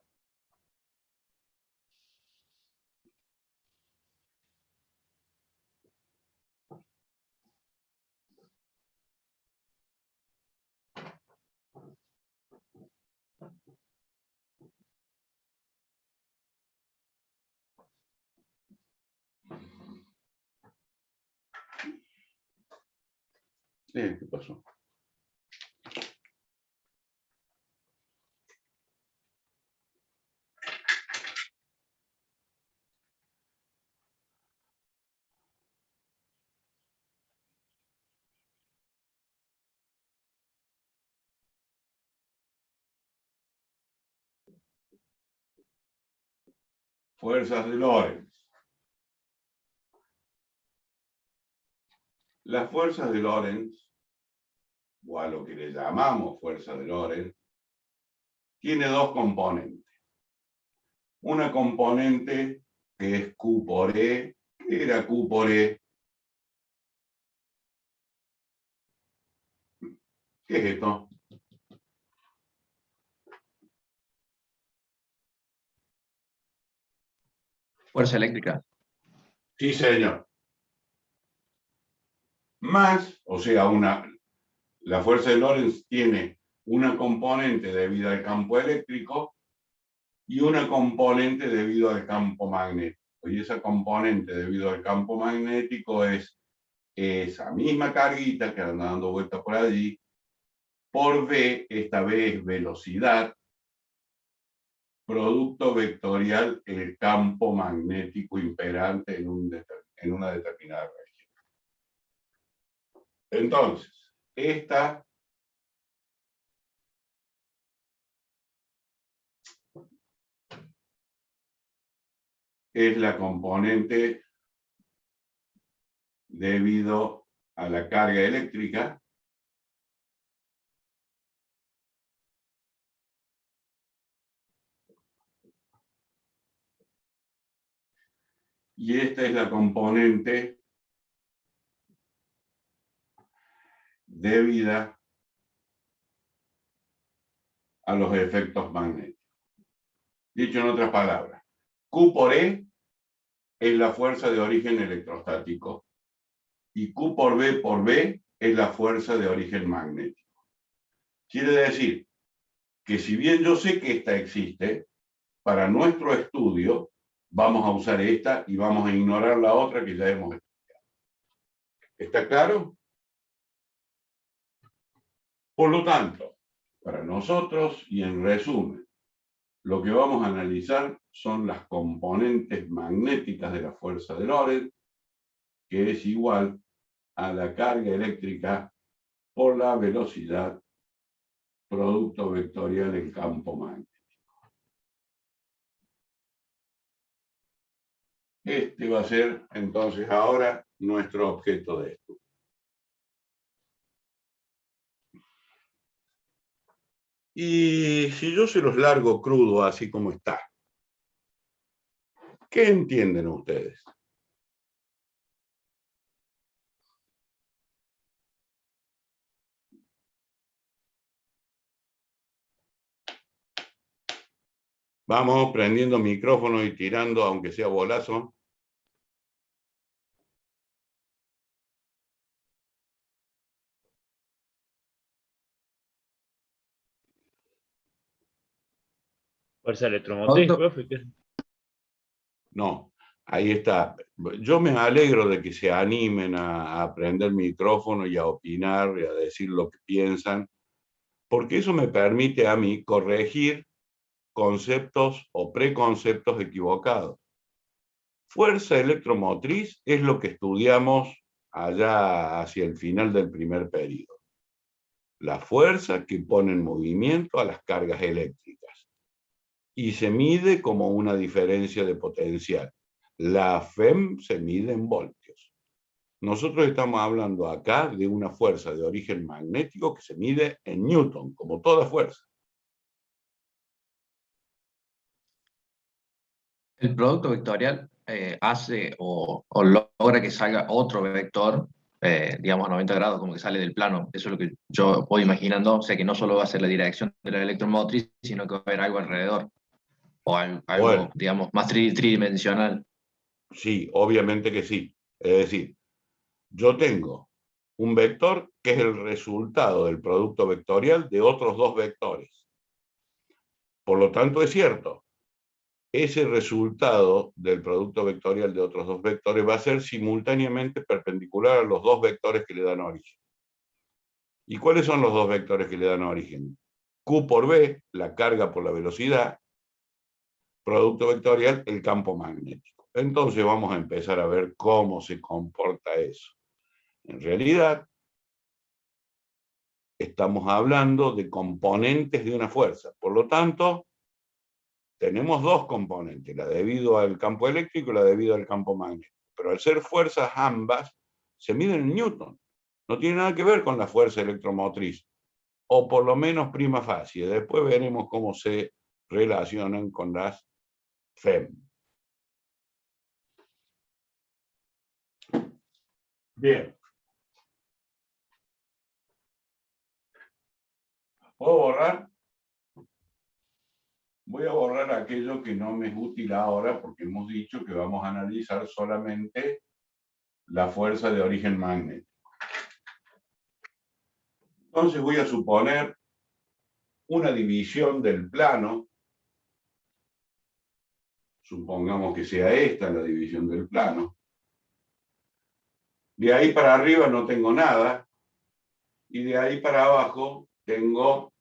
¿qué pasó? Fuerzas de Lorentz. Las fuerzas de Lorentz, o a lo que le llamamos fuerza de Lorentz, tiene dos componentes. Una componente que es Q por E. ¿Qué era Q por E? ¿Qué es esto? Fuerza eléctrica. Sí, señor. Más, o sea, la fuerza de Lorentz tiene una componente debido al campo eléctrico y una componente debido al campo magnético. Y esa componente debido al campo magnético es esa misma carguita que anda dando vueltas por allí, por V, esta vez es velocidad, producto vectorial el campo magnético imperante en una determinada región. Entonces, esta es la componente debido a la carga eléctrica y esta es la componente debida a los efectos magnéticos. Dicho en otras palabras, Q por E es la fuerza de origen electrostático y Q por B es la fuerza de origen magnético. Quiere decir que si bien yo sé que esta existe, para nuestro estudio vamos a usar esta y vamos a ignorar la otra que ya hemos estudiado. ¿Está claro? Por lo tanto, para nosotros y en resumen, lo que vamos a analizar son las componentes magnéticas de la fuerza de Lorentz, que es igual a la carga eléctrica por la velocidad producto vectorial en campo magnético. Este va a ser entonces ahora nuestro objeto de estudio. Y si yo se los largo crudo así como está, ¿qué entienden ustedes? Vamos prendiendo micrófono y tirando, aunque sea bolazo. Fuerza electromotriz, profe. No, ahí está. Yo me alegro de que se animen a prender micrófono y a opinar y a decir lo que piensan, porque eso me permite a mí corregir conceptos o preconceptos equivocados. Fuerza electromotriz es lo que estudiamos allá hacia el final del primer periodo. La fuerza que pone en movimiento a las cargas eléctricas. Y se mide como una diferencia de potencial. La FEM se mide en voltios. Nosotros estamos hablando acá de una fuerza de origen magnético que se mide en Newton, como toda fuerza. El producto vectorial hace o logra que salga otro vector, digamos, a 90 grados, como que sale del plano. Eso es lo que yo voy imaginando. O sea, que no solo va a ser la dirección de la electromotriz, sino que va a haber algo alrededor. O algo, Bueno, digamos, más tridimensional. sí, obviamente que sí. Es decir, yo tengo un vector que es el resultado del producto vectorial de otros dos vectores. Por lo tanto, es cierto, ese resultado del producto vectorial de otros dos vectores va a ser simultáneamente perpendicular a los dos vectores que le dan origen. ¿Y cuáles son los dos vectores que le dan origen? Q por B, la carga por la velocidad, producto vectorial, el campo magnético. Entonces vamos a empezar a ver cómo se comporta eso. En realidad, estamos hablando de componentes de una fuerza. Por lo tanto, tenemos dos componentes, la debido al campo eléctrico y la debido al campo magnético. Pero al ser fuerzas ambas, se miden en Newton. No tiene nada que ver con la fuerza electromotriz, o por lo menos prima facie. Después veremos cómo se relacionan con las FEM. Bien. ¿Puedo borrar? Voy a borrar aquello que no me es útil ahora, porque hemos dicho que vamos a analizar solamente la fuerza de origen magnético. Entonces voy a suponer una división del plano. Supongamos que sea esta la división del plano. De ahí para arriba no tengo nada. Y de ahí para abajo tengo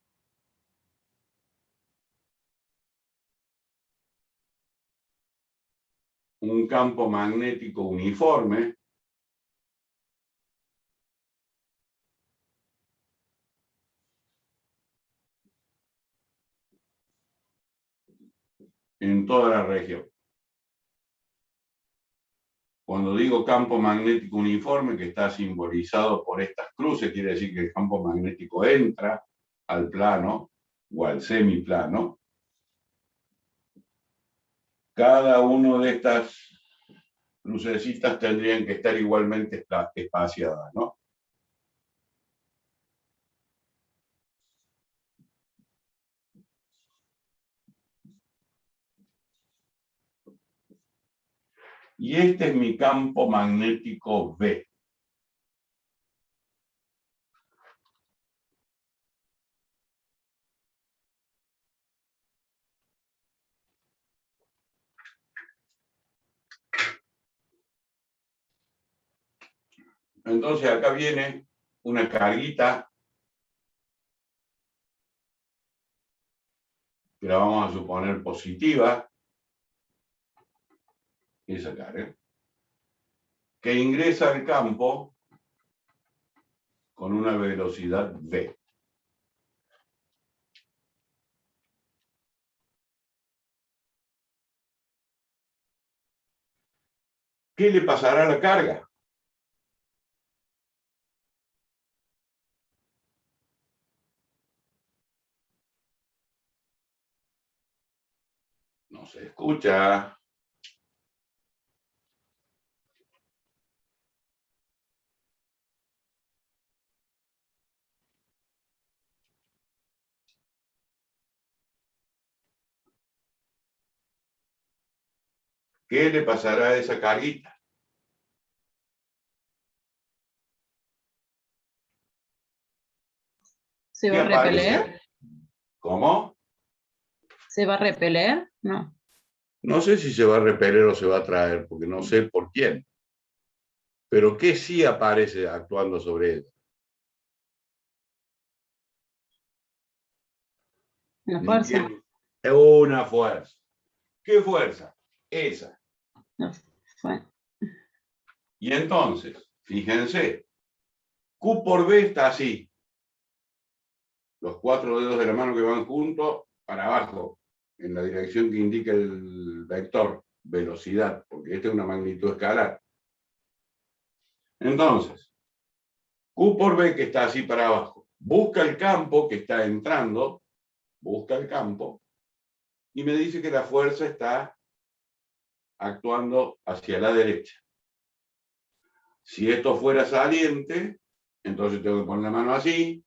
un campo magnético uniforme. En toda la región. Cuando digo campo magnético uniforme, que está simbolizado por estas cruces, quiere decir que el campo magnético entra al plano o al semiplano. Cada uno de estas lucecitas tendrían que estar igualmente espaciadas, ¿no? Y este es mi campo magnético B. Entonces acá viene una carguita que la vamos a suponer positiva, esa carga, que ingresa al campo con una velocidad v. ¿Qué le pasará a la carga? No se escucha. ¿Qué le pasará a esa carguita? ¿Se va a repeler? ¿Cómo? ¿Se va a repeler? No. No sé si se va a repeler o se va a traer, porque no sé por quién. Pero ¿qué sí aparece actuando sobre ella? Una fuerza. Es una fuerza. ¿Qué fuerza? Esa. No, bueno. Y entonces, fíjense, Q por B está así. Los 4 dedos de la mano que van juntos para abajo, en la dirección que indica el vector, velocidad, porque esta es una magnitud escalar. Entonces, Q por B que está así para abajo, busca el campo que está entrando, busca el campo, y me dice que la fuerza está actuando hacia la derecha. Si esto fuera saliente, entonces tengo que poner la mano así,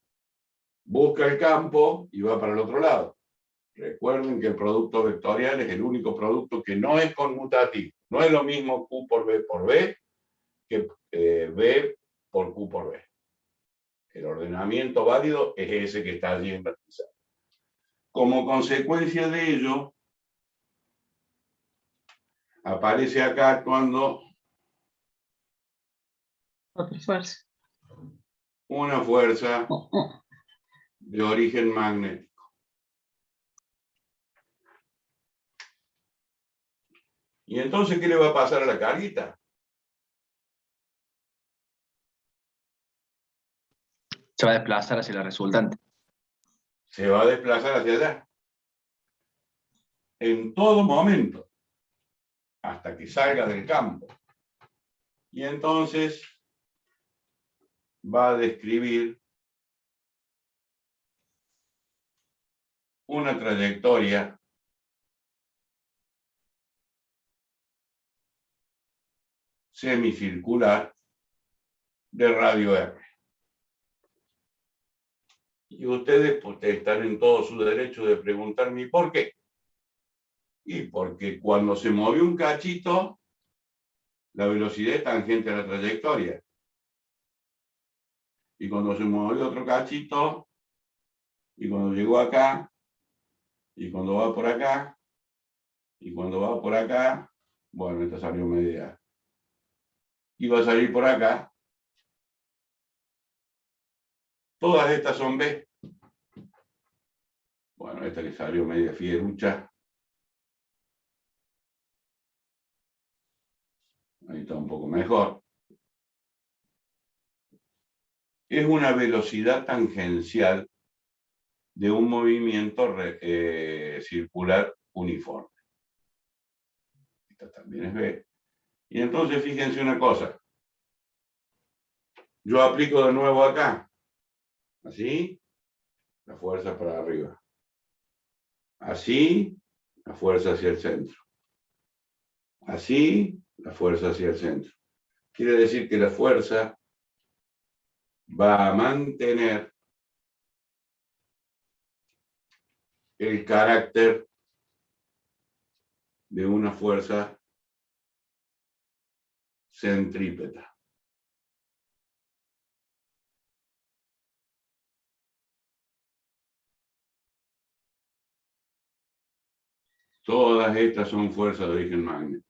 busca el campo y va para el otro lado. Recuerden que el producto vectorial es el único producto que no es conmutativo. No es lo mismo Q por B que B por Q por B. El ordenamiento válido es ese que está allí en la pizarra. Como consecuencia de ello, aparece acá actuando Otra fuerza. una fuerza Oh, oh. de origen magnético. ¿Y entonces qué le va a pasar a la carguita? Se va a desplazar hacia la resultante. Se va a desplazar hacia allá. En todo momento. Hasta que salga del campo. Y entonces va a describir una trayectoria semicircular de radio R. Y ustedes pues, están en todo su derecho de preguntarme ¿por qué? Y porque cuando se movió un cachito, la velocidad es tangente a la trayectoria. Y cuando se movió otro cachito, y cuando llegó acá, y cuando va por acá, y cuando va por acá, bueno, esta salió media. Y va a salir por acá. Todas estas son B. Bueno, esta que salió media fierucha. Ahí está un poco mejor. Es una velocidad tangencial de un movimiento circular uniforme. Esta también es B. Y entonces fíjense una cosa. Yo aplico de nuevo acá. Así, la fuerza para arriba. Así, la fuerza hacia el centro. Así, la fuerza hacia el centro. Quiere decir que la fuerza va a mantener el carácter de una fuerza centrípeta. Todas estas son fuerzas de origen magnético.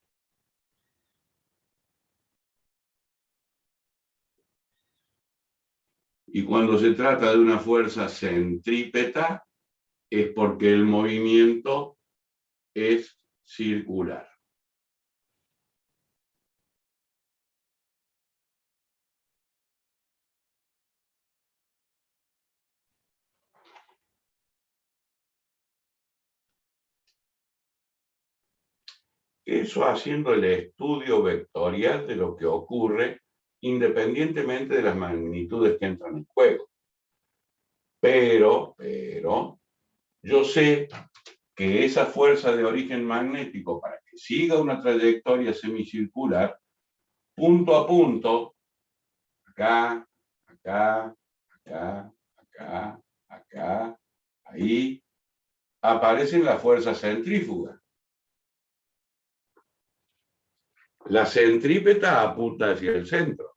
Y cuando se trata de una fuerza centrípeta, es porque el movimiento es circular. Eso haciendo el estudio vectorial de lo que ocurre independientemente de las magnitudes que entran en juego. Pero, yo sé que esa fuerza de origen magnético, para que siga una trayectoria semicircular, punto a punto, acá, acá, acá, acá, acá, ahí, aparecen las fuerzas centrífugas. La centrípeta apunta hacia el centro.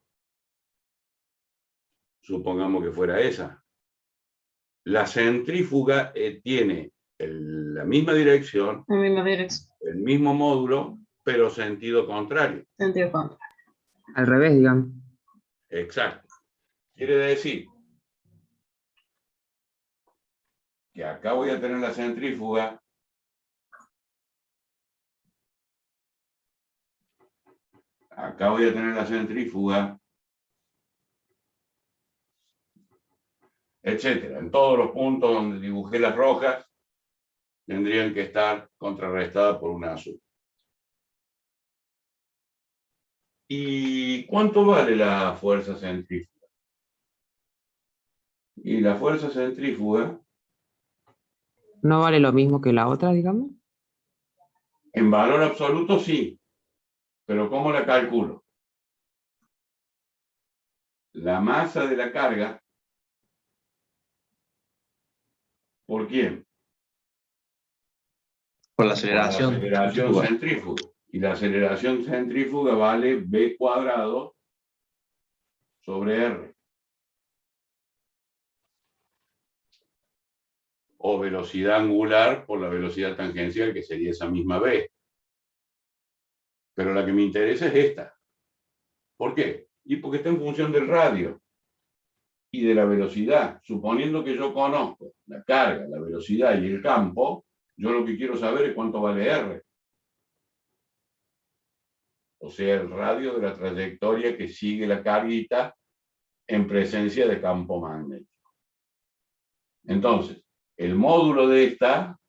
Supongamos que fuera esa. La centrífuga tiene la misma dirección, La misma dirección. el mismo módulo, pero sentido contrario. Sentido contrario. Al revés, digamos. Exacto. Quiere decir que acá voy a tener la centrífuga. Acá voy a tener la centrífuga. Etcétera. En todos los puntos donde dibujé las rojas, tendrían que estar contrarrestadas por una azul. ¿Y cuánto vale la fuerza centrífuga? Y la fuerza centrífuga, ¿No vale lo mismo que la otra, digamos? en valor absoluto sí, pero ¿cómo la calculo? La masa de la carga, ¿por quién? Por la Por la aceleración. aceleración centrífuga. Y la aceleración centrífuga vale B cuadrado sobre R. O velocidad angular por la velocidad tangencial, que sería esa misma B. Pero la que me interesa es esta. ¿Por qué? Y porque está en función del radio. y de la velocidad. Suponiendo que yo conozco la carga, la velocidad y el campo, yo lo que quiero saber es cuánto vale R. O sea, el radio de la trayectoria que sigue la carguita en presencia de campo magnético. Entonces, el módulo de esta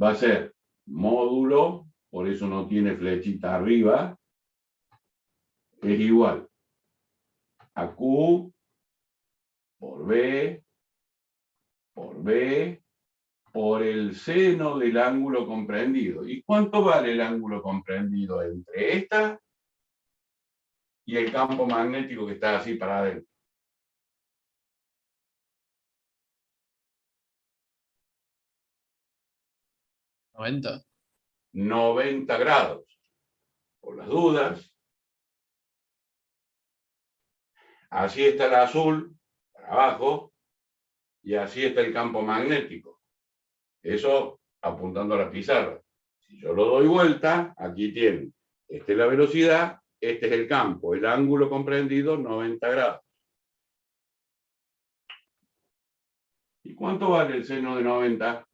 va a ser módulo, por eso no tiene flechita arriba, es igual a Q por B por el seno del ángulo comprendido. ¿Y cuánto vale el ángulo comprendido entre esta y el campo magnético que está así para adentro? 90. 90 grados. Por las dudas. Así está el azul, para abajo, y así está el campo magnético. Eso apuntando a la pizarra. Si yo lo doy vuelta, aquí tienen. Esta es la velocidad, este es el campo, el ángulo comprendido, 90 grados. ¿Y cuánto vale el seno de 90?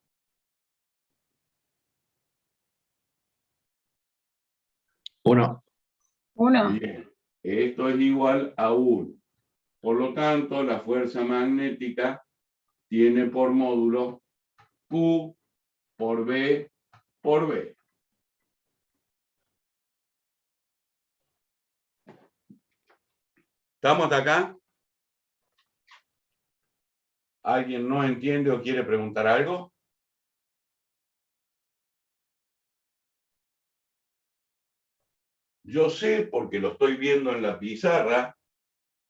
1. 1. Bien. Esto es igual a 1. Por lo tanto, la fuerza magnética tiene por módulo Q por B por B. ¿Estamos hasta acá? ¿Alguien no entiende o quiere preguntar algo? Yo sé, porque lo estoy viendo en la pizarra,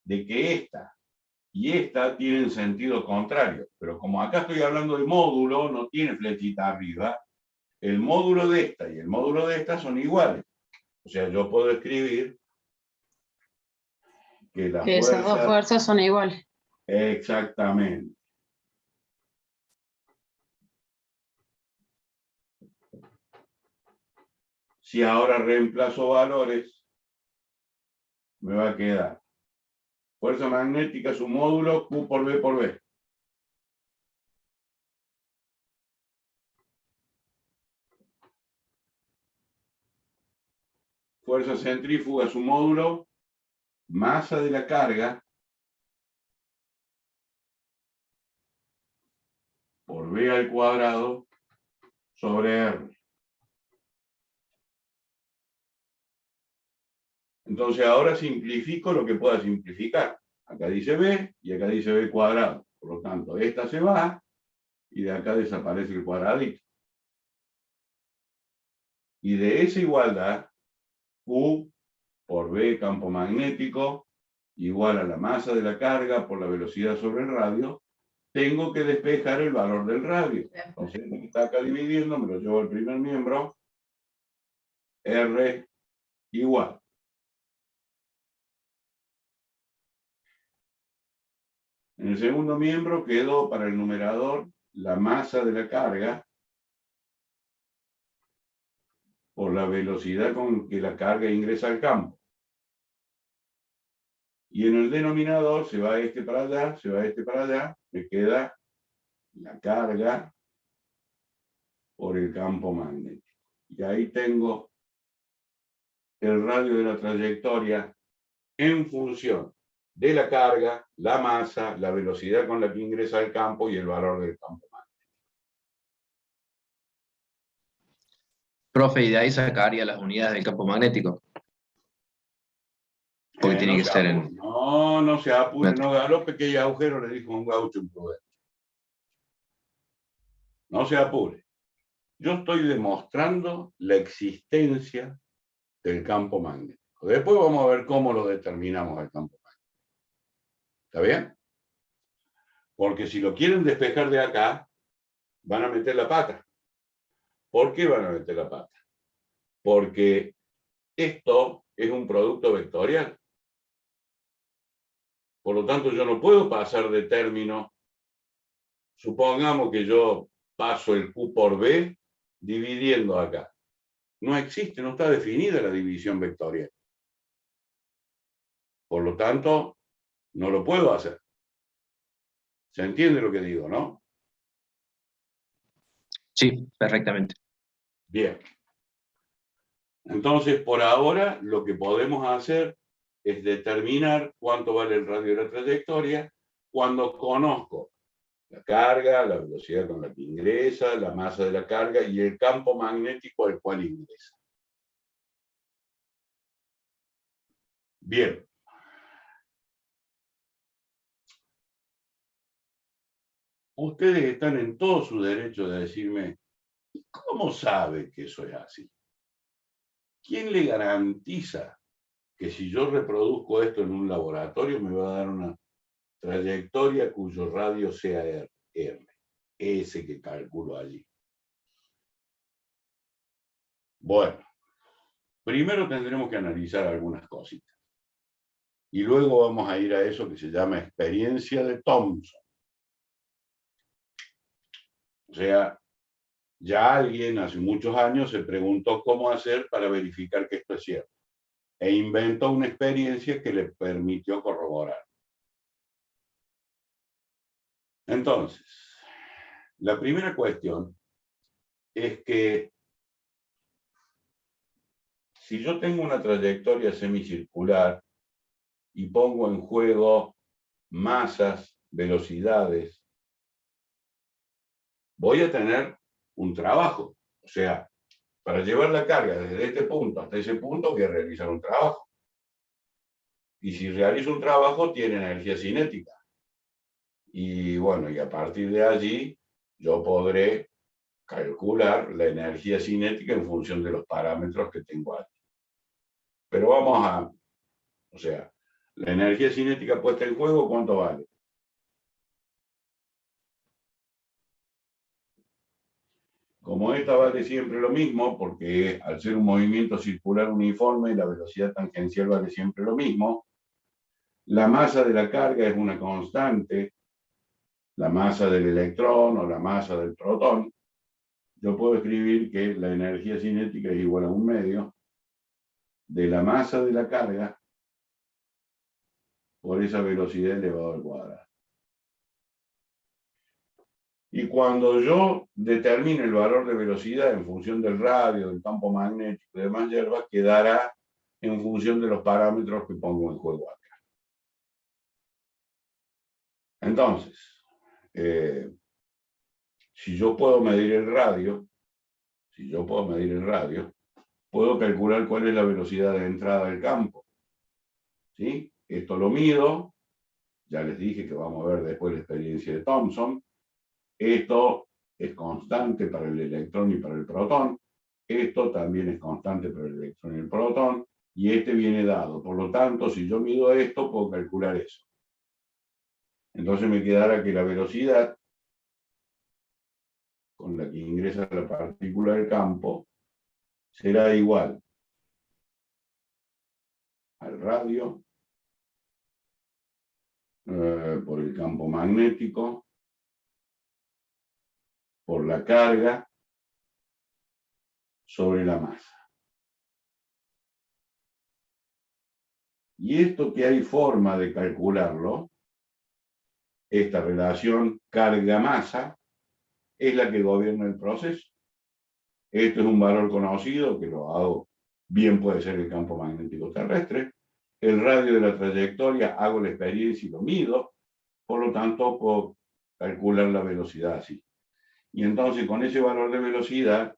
de que esta y esta tienen sentido contrario. Pero como acá estoy hablando de módulo, no tiene flechita arriba, el módulo de esta y el módulo de esta son iguales. O sea, yo puedo escribir que la Que esas dos fuerza... fuerzas son iguales. Exactamente. Si ahora reemplazo valores, me va a quedar fuerza magnética, su módulo, Q por B por B. Fuerza centrífuga, su módulo, masa de la carga, por B al cuadrado, sobre R. Entonces ahora simplifico lo que pueda simplificar. Acá dice B y acá dice B cuadrado. Por lo tanto, esta se va y de acá desaparece el cuadradito. Y de esa igualdad, Q por B campo magnético igual a la masa de la carga por la velocidad sobre el radio, tengo que despejar el valor del radio. Entonces, lo que está acá dividiendo, me lo llevo al primer miembro, R igual. En el segundo miembro quedó para el numerador la masa de la carga por la velocidad con que la carga ingresa al campo. Y en el denominador se va este para allá, se va este para allá, me queda la carga por el campo magnético. Y ahí tengo el radio de la trayectoria en función de la carga, la masa, la velocidad con la que ingresa al campo y el valor del campo magnético. Profe, y de ahí sacaría las unidades del campo magnético. Porque tiene que ser en... No se apure, no galope, que hay agujero, le dijo un gaucho imprudente. No se apure. Yo estoy demostrando la existencia del campo magnético. Después vamos a ver cómo lo determinamos el campo magnético. ¿Está bien? Porque si lo quieren despejar de acá, van a meter la pata. ¿Por qué van a meter la pata? Porque esto es un producto vectorial. Por lo tanto, yo no puedo pasar de término. Supongamos que yo paso el Q por B dividiendo acá. No existe, no está definida la división vectorial. Por lo tanto, No lo puedo hacer. ¿Se entiende lo que digo, no? Sí, perfectamente. Bien. Entonces, por ahora, lo que podemos hacer es determinar cuánto vale el radio de la trayectoria cuando conozco la carga, la velocidad con la que ingresa, la masa de la carga y el campo magnético al cual ingresa. Bien. Ustedes están en todo su derecho de decirme, ¿cómo sabe que eso es así? ¿Quién le garantiza que si yo reproduzco esto en un laboratorio me va a dar una trayectoria cuyo radio sea R, ese que calculo allí? Bueno, primero tendremos que analizar algunas cositas. Y luego vamos a ir a eso que se llama experiencia de Thomson. O sea, ya alguien hace muchos años se preguntó cómo hacer para verificar que esto es cierto. E inventó una experiencia que le permitió corroborar. Entonces, la primera cuestión es que si yo tengo una trayectoria semicircular y pongo en juego masas, velocidades, voy a tener un trabajo. O sea, para llevar la carga desde este punto hasta ese punto voy a realizar un trabajo. Y si realizo un trabajo, tiene energía cinética. Y bueno, y a partir de allí yo podré calcular la energía cinética en función de los parámetros que tengo aquí. Pero vamos a, o sea, la energía cinética puesta en juego, ¿cuánto vale? Como esta vale siempre lo mismo, porque al ser un movimiento circular uniforme, la velocidad tangencial vale siempre lo mismo, la masa de la carga es una constante, la masa del electrón o la masa del protón, yo puedo escribir que la energía cinética es igual a 1/2 de la masa de la carga por esa velocidad elevado al cuadrado. Y cuando yo determine el valor de velocidad en función del radio, del campo magnético y demás hierbas, quedará en función de los parámetros que pongo en juego acá. Entonces, si yo puedo medir el radio, puedo calcular cuál es la velocidad de entrada del campo. ¿Sí? Esto lo mido, ya les dije que vamos a ver después la experiencia de Thomson. Esto es constante para el electrón y para el protón. Esto también es constante para el electrón y el protón. Y este viene dado. Por lo tanto, si yo mido esto, puedo calcular eso. Entonces me quedará que la velocidad con la que ingresa la partícula del campo será igual al radio por el campo magnético, por la carga sobre la masa. Y esto que hay forma de calcularlo, esta relación carga-masa, es la que gobierna el proceso. Esto es un valor conocido, que lo hago, bien puede ser el campo magnético terrestre. El radio de la trayectoria, hago la experiencia y lo mido, por lo tanto puedo calcular la velocidad así. Y entonces con ese valor de velocidad,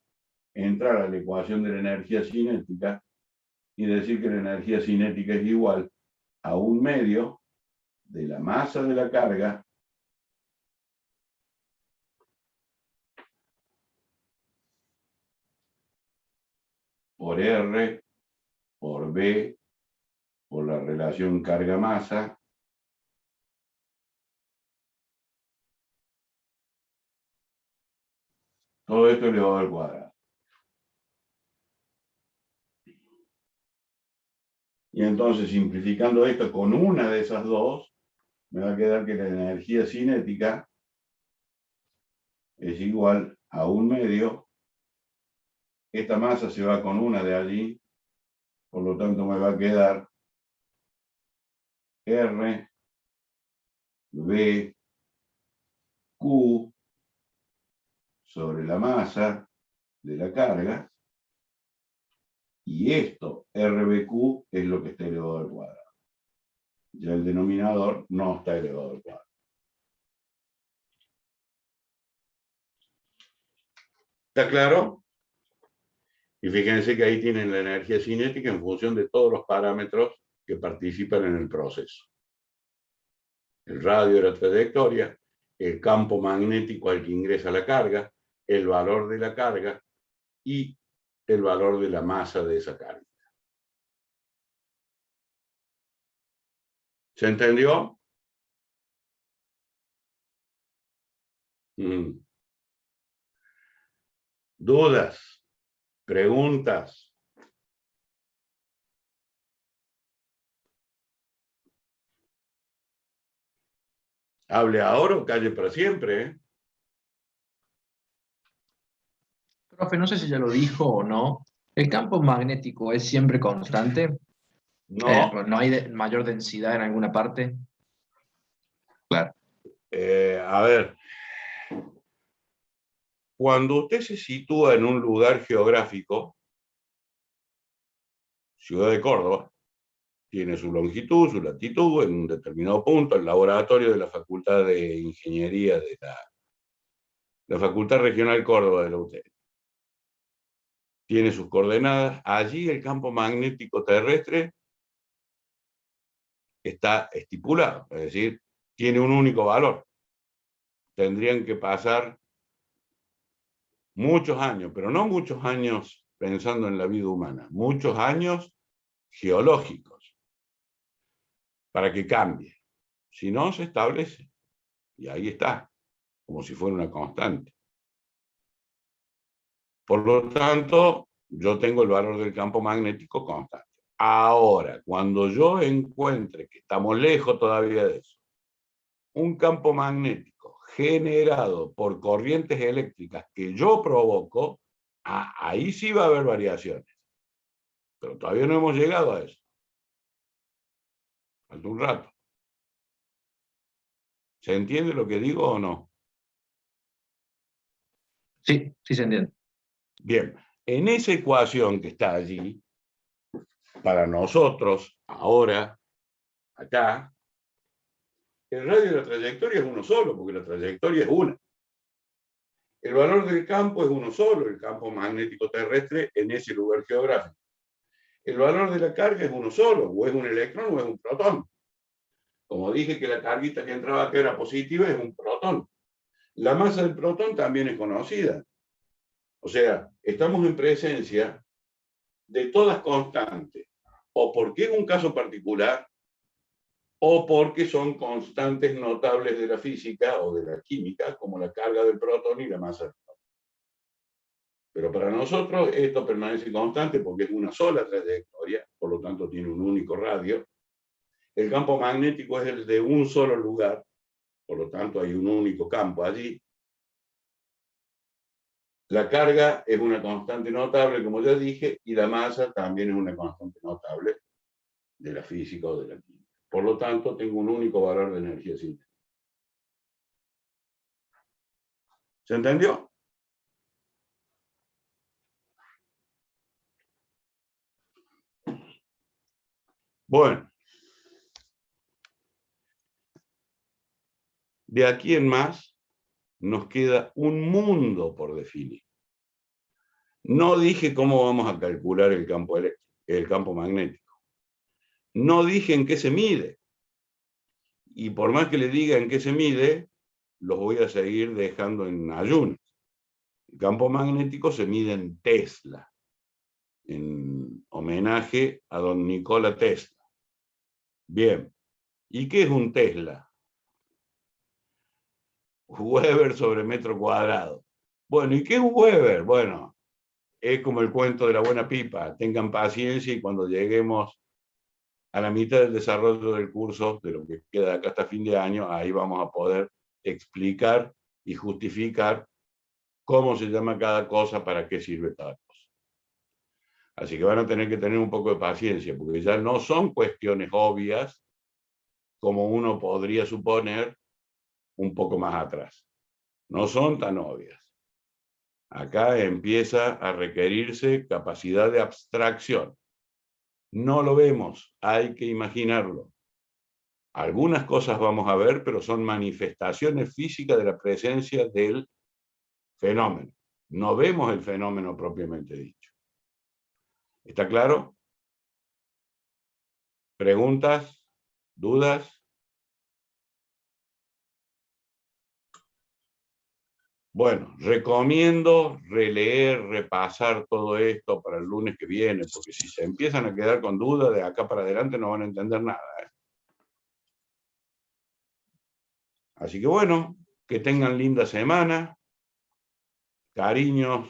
entrar a la ecuación de la energía cinética y decir que la energía cinética es igual a 1/2 de la masa de la carga por R, por B, por la relación carga-masa, todo esto elevado al cuadrado. Y entonces, simplificando esto con una de esas dos, me va a quedar que la energía cinética es igual a 1/2. Esta masa se va con una de allí, por lo tanto me va a quedar R V sobre la masa de la carga, y esto, RBQ, es lo que está elevado al cuadrado. Ya el denominador no está elevado al cuadrado. ¿Está claro? Y fíjense que ahí tienen la energía cinética en función de todos los parámetros que participan en el proceso. El radio de la trayectoria, el campo magnético al que ingresa la carga, el valor de la carga y el valor de la masa de esa carga. ¿Se entendió? ¿Dudas? ¿Preguntas? Hable ahora o calle para siempre, ¿eh? Profe, no sé si ya lo dijo o no. ¿El campo magnético es siempre constante? No. ¿No hay mayor densidad en alguna parte? Claro. A ver, cuando usted se sitúa en un lugar geográfico, Ciudad de Córdoba, tiene su longitud, su latitud, en un determinado punto, el laboratorio de la Facultad de Ingeniería de la Facultad Regional Córdoba de la UTN. Tiene sus coordenadas. Allí el campo magnético terrestre está estipulado, es decir, tiene un único valor. Tendrían que pasar muchos años, pero no muchos años pensando en la vida humana, muchos años geológicos, para que cambie. Si no, se establece. Y ahí está, como si fuera una constante. Por lo tanto, yo tengo el valor del campo magnético constante. Ahora, cuando yo encuentre, que estamos lejos todavía de eso, un campo magnético generado por corrientes eléctricas que yo provoco, ahí sí va a haber variaciones. Pero todavía no hemos llegado a eso. Falta un rato. ¿Se entiende lo que digo o no? Sí, sí se entiende. Bien, en esa ecuación que está allí, para nosotros, ahora, acá, el radio de la trayectoria es uno solo, porque la trayectoria es una. El valor del campo es uno solo, el campo magnético terrestre en ese lugar geográfico. El valor de la carga es uno solo, o es un electrón o es un protón. Como dije que la carguita que entraba acá era positiva, es un protón. La masa del protón también es conocida. O sea, estamos en presencia de todas constantes, o porque es un caso particular, o porque son constantes notables de la física o de la química, como la carga del protón y la masa del protón. Pero para nosotros esto permanece constante porque es una sola trayectoria, por lo tanto tiene un único radio. El campo magnético es el de un solo lugar, por lo tanto hay un único campo allí. La carga es una constante notable, como ya dije, y la masa también es una constante notable de la física o de la química. Por lo tanto, tengo un único valor de energía cinética. ¿Se entendió? Bueno. De aquí en más, nos queda un mundo por definir. No dije cómo vamos a calcular el campo eléctrico, el campo magnético. No dije en qué se mide. Y por más que le diga en qué se mide, los voy a seguir dejando en ayunas. El campo magnético se mide en Tesla, en homenaje a don Nikola Tesla. Bien, ¿y qué es un Tesla? Weber sobre metro cuadrado. Bueno, ¿y qué es un Weber? Bueno, es como el cuento de la buena pipa. Tengan paciencia y cuando lleguemos a la mitad del desarrollo del curso, de lo que queda acá hasta fin de año, ahí vamos a poder explicar y justificar cómo se llama cada cosa, para qué sirve cada cosa. Así que van a tener que tener un poco de paciencia, porque ya no son cuestiones obvias, como uno podría suponer, un poco más atrás. No son tan obvias. Acá empieza a requerirse capacidad de abstracción. No lo vemos, hay que imaginarlo. Algunas cosas vamos a ver, pero son manifestaciones físicas de la presencia del fenómeno. No vemos el fenómeno propiamente dicho. ¿Está claro? ¿Preguntas? ¿Dudas? Bueno, recomiendo releer, repasar todo esto para el lunes que viene, porque si se empiezan a quedar con dudas de acá para adelante no van a entender nada. Así que bueno, que tengan linda semana, cariños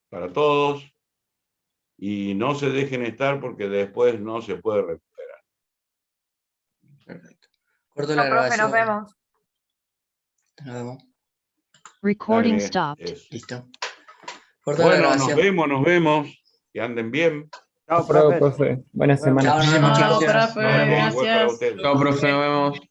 para todos, y no se dejen estar porque después no se puede recuperar. Perfecto. Corto la No, profe, grabación. nos vemos. Nos vemos. Recording Dale, stopped. eso. Listo. Corto la Bueno, grabación. nos vemos, que anden bien. Chao, profe. Buena semana. Chao, nos vemos, Chao, chicos. profe. Nos vemos, igual para Gracias. ustedes. Chao, profe, nos vemos.